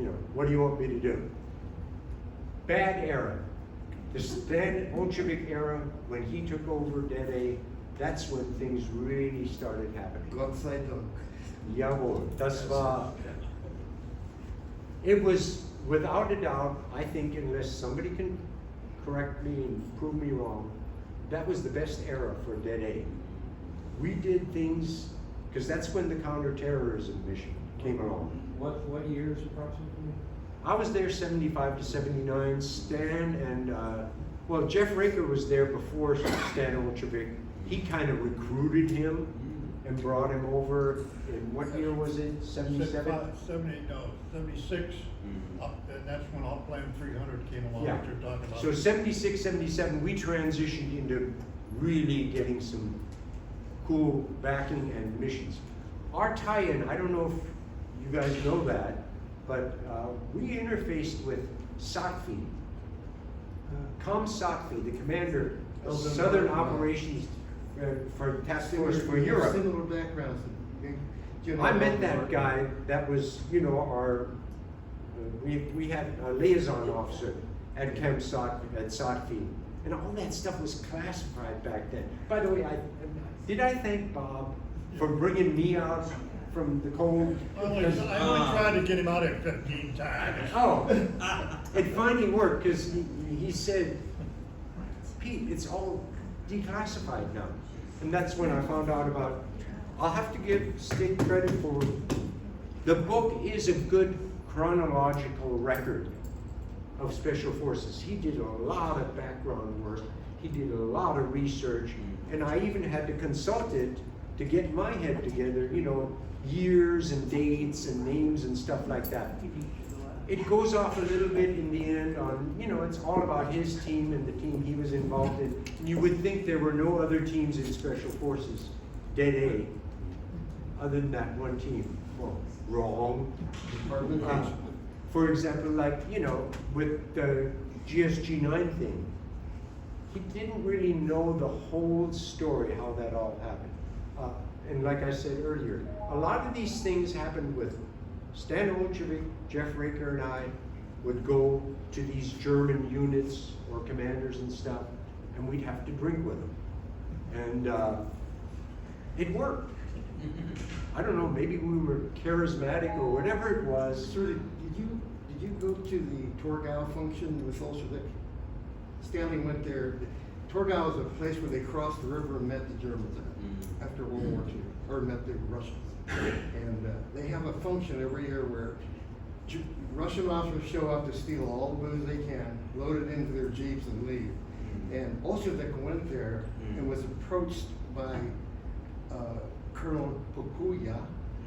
You know, what do you want me to do? Bad era. The Stan Olchovik era, when he took over DET-A, that's when things really started happening. Gott sei Dank. Jawohl, das war. It was without a doubt, I think, unless somebody can correct me and prove me wrong, that was the best era for DET-A. We did things, because that's when the counterterrorism mission came along. What years approximately? I was there 75 to 79. Stan and, well, Jeff Raker was there before Stan Olchovik. He kind of recruited him and brought him over. In what year was it? 77? 76, and that's when Hot Plan 300 came along, Yeah. which you're talking about. So 76, 77, we transitioned into really getting some cool backing and missions. Our tie-in, I don't know if you guys know that, but we interfaced with Satfi, Satfi, the commander of Southern Operations for Task Force for Europe. Similar backgrounds. I met that guy. That was, you know, our. We had a liaison officer at Camp Satfi, and all that stuff was classified back then. By the way, did I thank Bob for bringing me out from the cold? I only tried to get him out of 15 times. Oh, it finally worked because he said, Pete, it's all declassified now. And that's when I found out about, I'll have to give Stig credit for, the book is a good chronological record of Special Forces. He did a lot of background work, he did a lot of research, and I even had to consult it to get my head together, you know, years and dates and names and stuff like that. It goes off a little bit in the end on, you know, it's all about his team and the team he was involved in. You would think there were no other teams in Special Forces, DET-A, other than that one team. Well, wrong. For example, like, you know, with the GSG-9 thing, he didn't really know the whole story, how that all happened. And like I said earlier, a lot of these things happened with Stan Olchovik, Jeff Raker, and I would go to these German units or commanders and stuff, and we'd have to drink with them. And it worked. I don't know, maybe we were charismatic or whatever it was. Sir, did you go to the Torgau function with Olchovik? Stanley went there. Torgau was a place where they crossed the river and met the Germans after World War II, or met the Russians. And they have a function every year where Russian officers show up to steal all the booze they can, load it into their jeeps and leave. And Olchovik went there and was approached by Colonel Pokuya,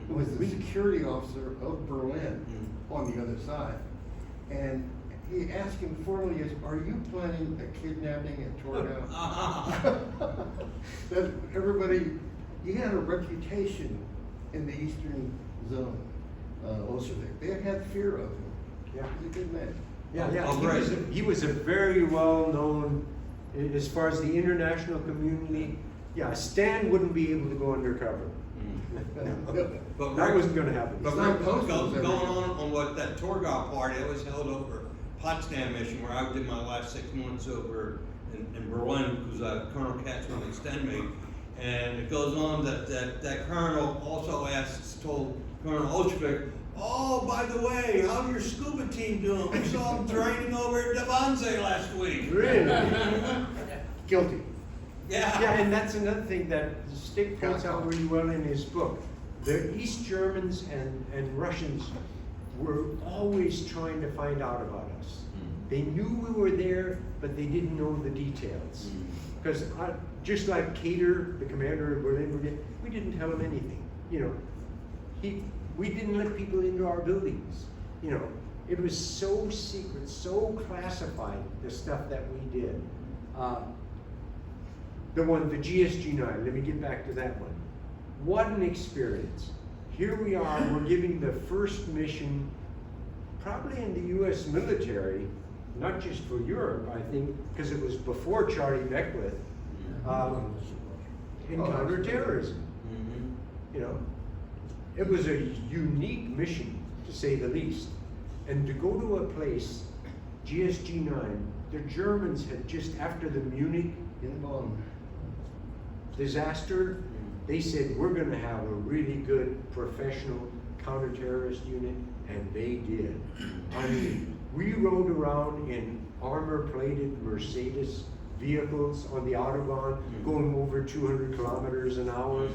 who was the security officer of Berlin on the other side. And he asked him formally, are you planning a kidnapping at Torgau? That everybody, he had a reputation in the Eastern Zone, Olchovik. They had fear of him. Yeah. He's a good man. Yeah, he was a very well-known, as far as the international community. Yeah, Stan wouldn't be able to go undercover. But That wasn't going to happen. But It's not Rick, posted going everywhere. on what that Torgau party, it was held over Potsdam mission, where I did my last 6 months over in Berlin, because Colonel Katz wanted to extend me. And it goes on that Colonel also told Colonel Olchovik, oh, by the way, how's your scuba team doing? We saw them training over at Davance last week. Really? Guilty. Yeah. Yeah, and that's another thing that Stig points out really well in his book. The East Germans and Russians were always trying to find out about us. They knew we were there, but they didn't know the details. Because just like Cater, the commander of Berlin Brigade, we didn't tell him anything. You know, we didn't let people into our buildings. You know, it was so secret, so classified, the stuff that we did. The GSG-9, let me get back to that one. What an experience. Here we are, we're giving the first mission, probably in the US military, not just for Europe, I think, because it was before Charlie Beckwith, in counterterrorism. You know, it was a unique mission, to say the least. And to go to a place, GSG-9, the Germans had just, after the Munich In Bonn. disaster, they said, we're gonna have a really good professional counter-terrorist unit, and they did. I mean, we rode around in armor-plated Mercedes vehicles on the Autobahn, going over 200 kilometers an hour,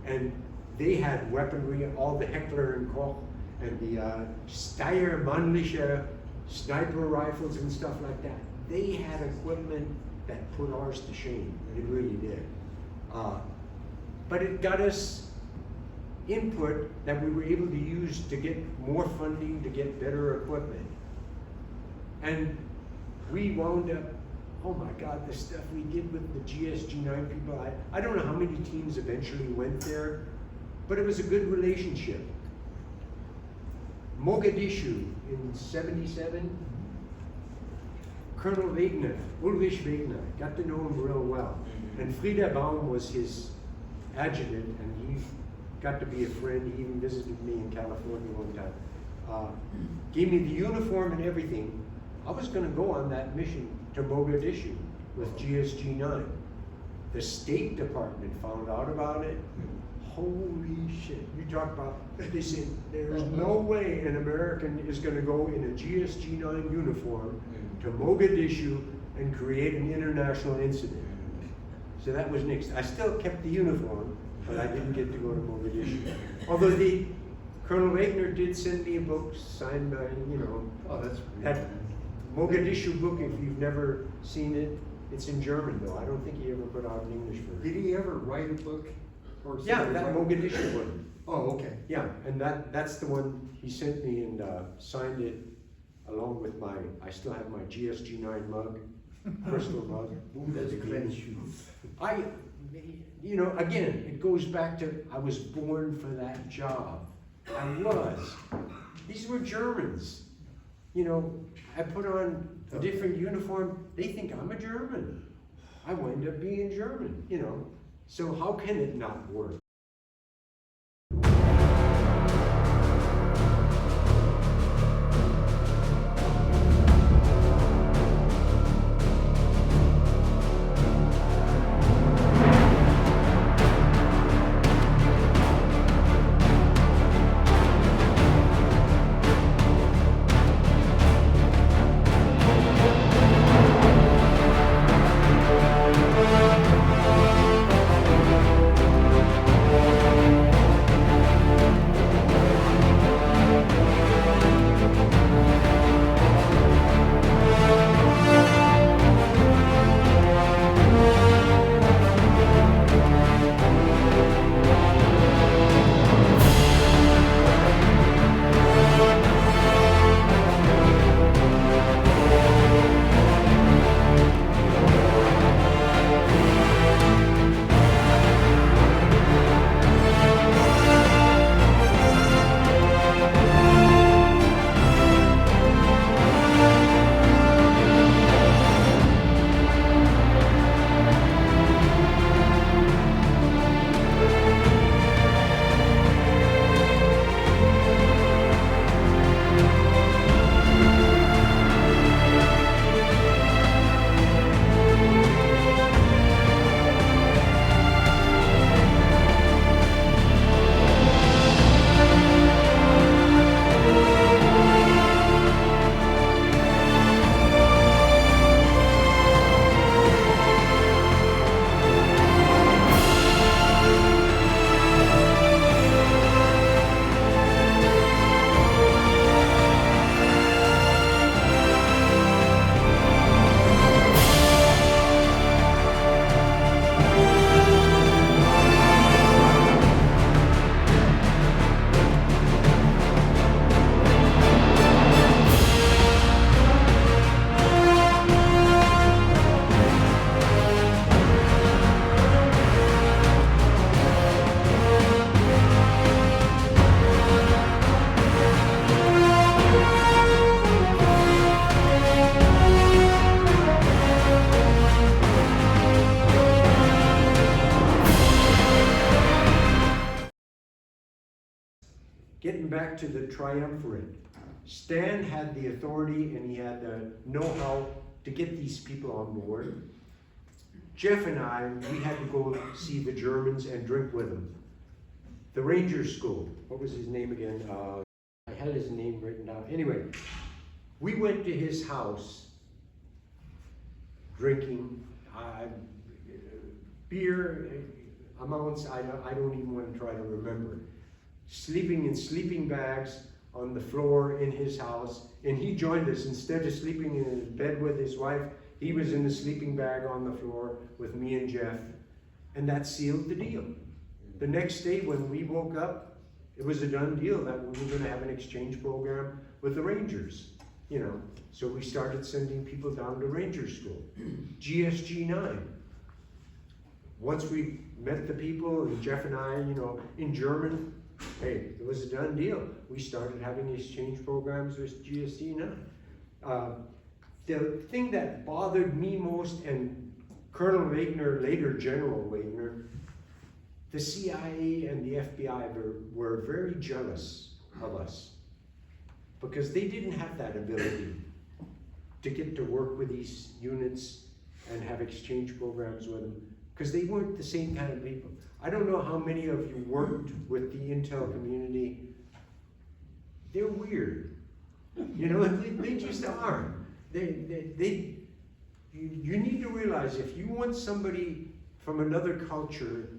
and they had weaponry, all the Heckler and Koch, and the Steyr-Mannliche sniper rifles and stuff like that. They had equipment that put ours to shame, it really did. But it got us input that we were able to use to get more funding, to get better equipment. And we wound up, oh my God, the stuff we did with the GSG-9 people, I don't know how many teams eventually went there, but it was a good relationship. Mogadishu in '77, Colonel Wegener, Ulrich Wegener, got to know him real well. And Frieder Baum was his adjutant, and he got to be a friend. He even visited me in California one time. Gave me the uniform and everything. I was gonna go on that mission to Mogadishu with GSG-9. The State Department found out about it. Holy shit, you talk about, they said, there's no way an American is gonna go in a GSG-9 uniform to Mogadishu and create an international incident. So that was next. I still kept the uniform, but I didn't get to go to Mogadishu. Although Colonel Wegener did send me a book signed by, Oh, that's that Mogadishu book, if you've never seen it, it's in German though. I don't think he ever put out an English version. Did he ever write a book? Or Yeah, somebody that write- Mogadishu one. Oh, okay. Yeah, and that's the one he sent me, and signed it along with I still have my GSG-9 mug, crystal mug. Ooh, that's a clean shoes. Again, it goes back to, I was born for that job. I was. These were Germans. I put on a different uniform, they think I'm a German. I wind up being German, So how can it not work? Getting back to the triumvirate. Stan had the authority and he had the know-how to get these people on board. Jeff and I, we had to go see the Germans and drink with them. The Ranger School, what was his name again? I had his name written down. Anyway, we went to his house, drinking beer amounts I don't even want to try to remember. Sleeping in sleeping bags on the floor in his house, and he joined us. Instead of sleeping in his bed with his wife, he was in the sleeping bag on the floor with me and Jeff, and that sealed the deal. The next day when we woke up, it was a done deal that we were going to have an exchange program with the Rangers, you know. So we started sending people down to Ranger School. GSG 9. Once we met the people, and Jeff and I, you know, in German, hey, it was a done deal. We started having exchange programs with GSG 9. The thing that bothered me most, and Colonel Wegener, later General Wegener, the CIA and the FBI were very jealous of us because they didn't have that ability to get to work with these units and have exchange programs with them because they weren't the same kind of people. I don't know how many of you worked with the intel community. They're weird. You know, they just are. You need to realize if you want somebody from another culture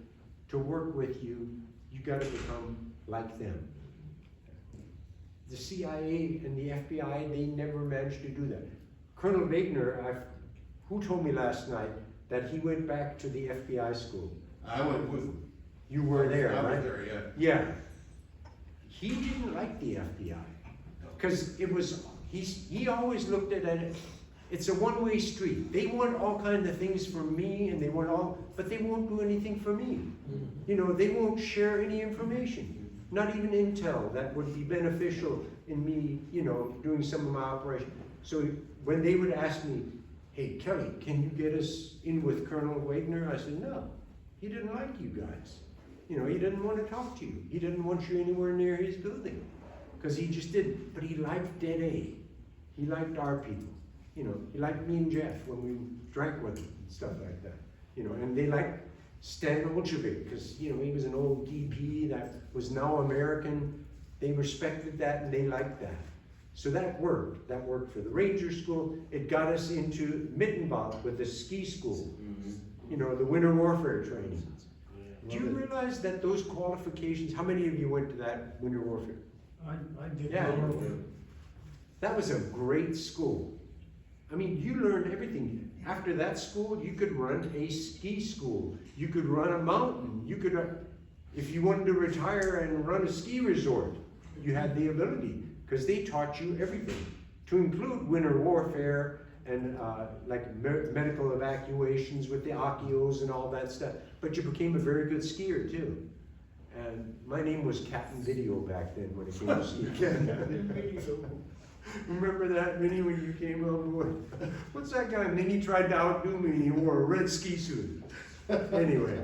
to work with you, you got to become like them. The CIA and the FBI, they never managed to do that. Colonel Wegener, who told me last night that he went back to the FBI school? I went with him. You were there, I right? was there, yeah. Yeah. He didn't like the FBI because it was, he always looked at it, it's a one-way street. They want all kinds of things from me and they want all, but they won't do anything for me. You know, they won't share any information, not even intel that would be beneficial in me, you know, doing some of my operation. So when they would ask me, hey, Kelly, can you get us in with Colonel Wegener? I said, no, he didn't like you guys. You know, he didn't want to talk to you. He didn't want you anywhere near his building because he just didn't. But he liked DET-A. He liked our people. You know, he liked me and Jeff when we drank with him and stuff like that. You know, and they liked Stan Olchovik because, you know, he was an old DP that was now American. They respected that and they liked that. So that worked. That worked for the Ranger School. It got us into Mittenbach with the ski school. You know, the winter warfare training. Do you realize that those qualifications, how many of you went to that winter warfare? I did. Yeah. That was a great school. I mean, you learned everything. After that school, you could run a ski school. You could run a mountain. You could, if you wanted to retire and run a ski resort, you had the ability because they taught you everything, to include winter warfare and like medical evacuations with the Akios and all that stuff. But you became a very good skier too. And my name was Captain Video back then when it came to skiing. Remember that, Minnie, when you came on board? What's that guy? And then he tried to outdo me and he wore a red ski suit. Anyway.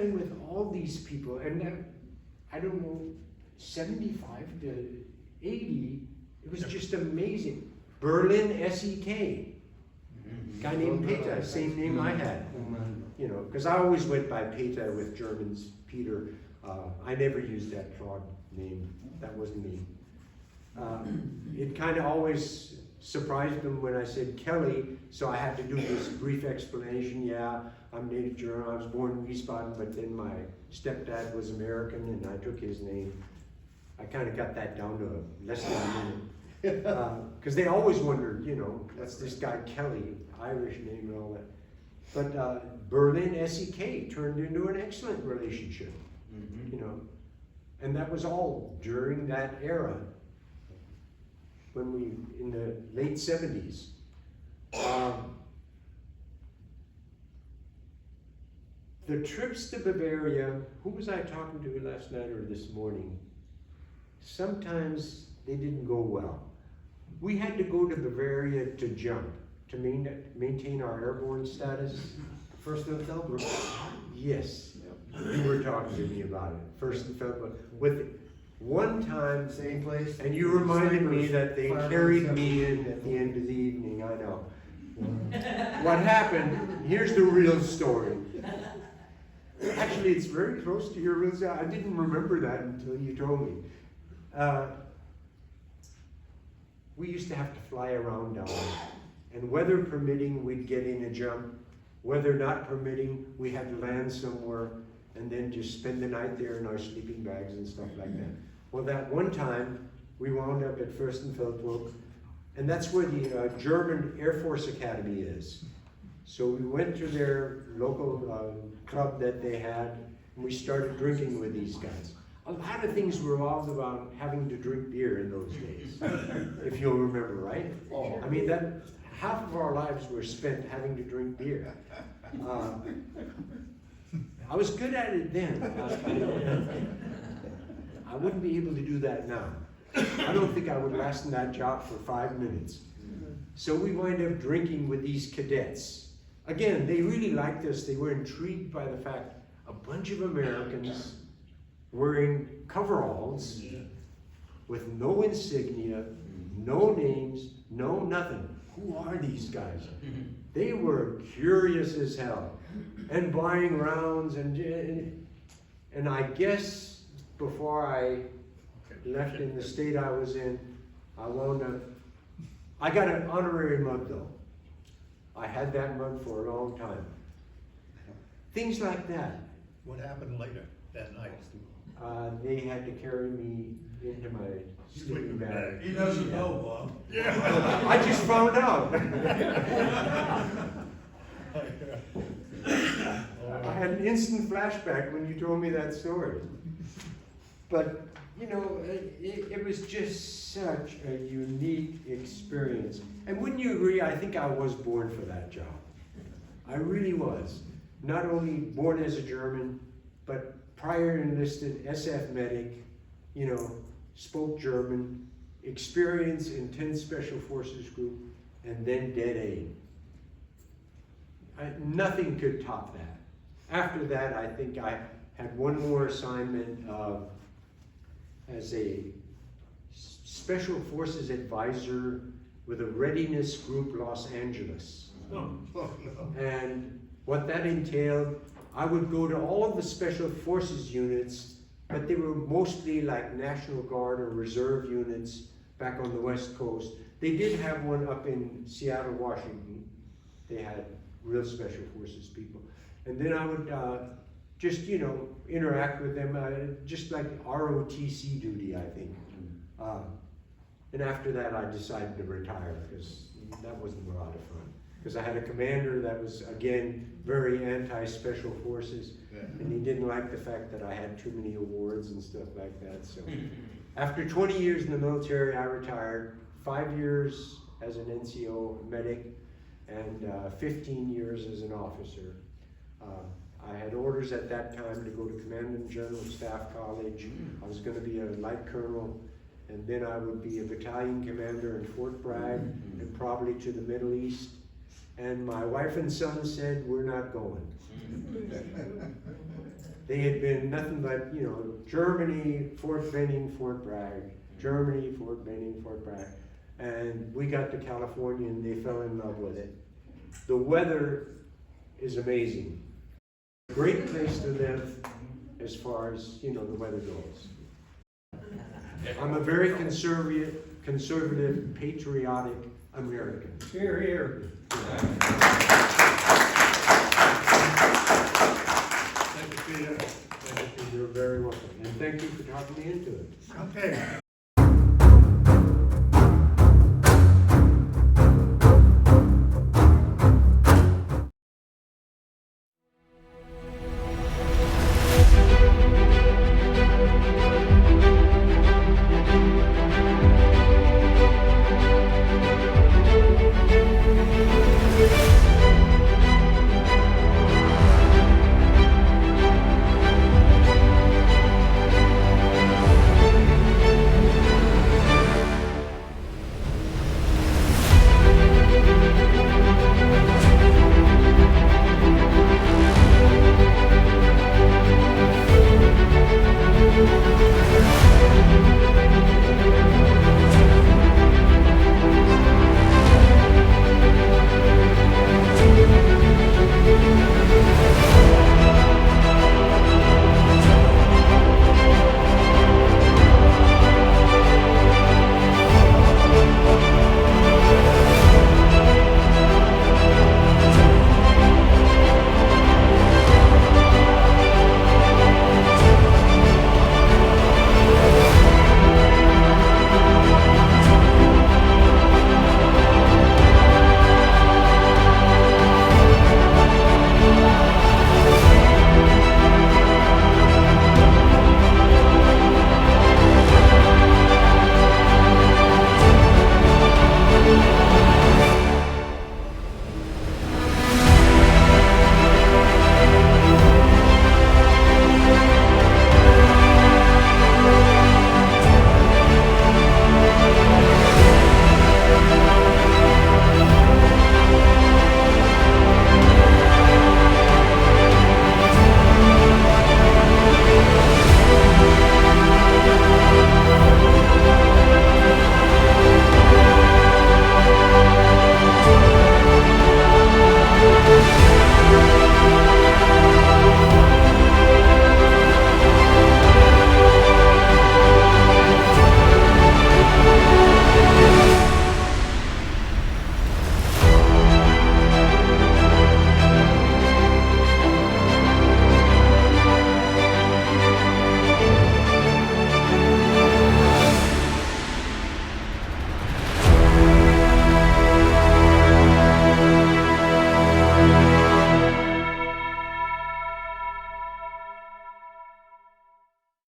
chatting with all these people, and I don't know, 75 to 80, it was just amazing. Berlin SEK, guy named Peter, same name I had. You know, because I always went by Peter with Germans, Peter. I never used that Prague name, that wasn't me. It kind of always surprised them when I said Kelley, so I had to do this brief explanation. Yeah, I'm native German, I was born in Wiesbaden, but then my stepdad was American and I took his name. I kind of got that down to less than a minute. Because they always wondered, you know, what's this guy Kelley, Irish name and all that. But Berlin SEK turned into an excellent relationship, you know. And that was all during that era, when we, in the late 70s. The trips to Bavaria, who was I talking to last night or this morning? Sometimes they didn't go well. We had to go to Bavaria to jump, to maintain our airborne status. First and Felber. Yes, you were talking to me about it. First and Felber. With one time, Same place. and you reminded me Snipers, that they firearms, carried me in at the end of the evening, I know. What happened, here's the real story. Actually, it's very close to your real story. I didn't remember that until you told me. We used to have to fly around down there. And weather permitting, we'd get in a jump. Weather not permitting, we had to land somewhere and then just spend the night there in our sleeping bags and stuff like that. Well, that one time, we wound up at Fürstenfeldbruck, and that's where the German Air Force Academy is. So we went to their local club that they had, and we started drinking with these guys. A lot of things revolved around having to drink beer in those days, if you'll remember, right? Oh. I mean, that half of our lives were spent having to drink beer. I was good at it then. I wouldn't be able to do that now. I don't think I would last in that job for 5 minutes. So we wind up drinking with these cadets. Again, they really liked us. They were intrigued by the fact a bunch of Americans wearing coveralls with no insignia, no names, no nothing. Who are these guys? They were curious as hell and buying rounds and I guess before I left in the state I was in, I wound up, I got an honorary mug though. I had that mug for a long time. Things like that. What happened later that night? They had to carry me into my sleeping bag. He doesn't know, Bob. I just found out. I had an instant flashback when you told me that story. But, you know, it was just such a unique experience. And wouldn't you agree, I think I was born for that job. I really was. Not only born as a German, but prior enlisted SF medic, you know, spoke German, experience in 10th Special Forces Group, and then DET-A. Nothing could top that. After that, I think I had one more assignment as a Special Forces advisor with a Readiness Group Los Angeles. And what that entailed, I would go to all of the Special Forces units, but they were mostly like National Guard or Reserve units back on the West Coast. They did have one up in Seattle, Washington. They had real Special Forces people. And then I would just, you know, interact with them, just like ROTC duty, I think. And after that, I decided to retire because that wasn't a lot of fun. Because I had a commander that was, again, very anti-Special Forces, and he didn't like the fact that I had too many awards and stuff like that. So after 20 years in the military, I retired, 5 years as an NCO medic, and 15 years as an officer. I had orders at that time to go to Commandant General Staff College. I was going to be a light colonel, and then I would be a battalion commander in Fort Bragg, and probably to the Middle East. And my wife and son said, we're not going. They had been nothing but, you know, Germany, Fort Benning, Fort Bragg, Germany, Fort Benning, Fort Bragg. And we got to California and they fell in love with it. The weather is amazing. Great place to live as far as, you know, the weather goes. I'm a very conservative, patriotic American. Here, here. Thank you, Peter. You're very welcome. And thank you for talking me into it. Okay.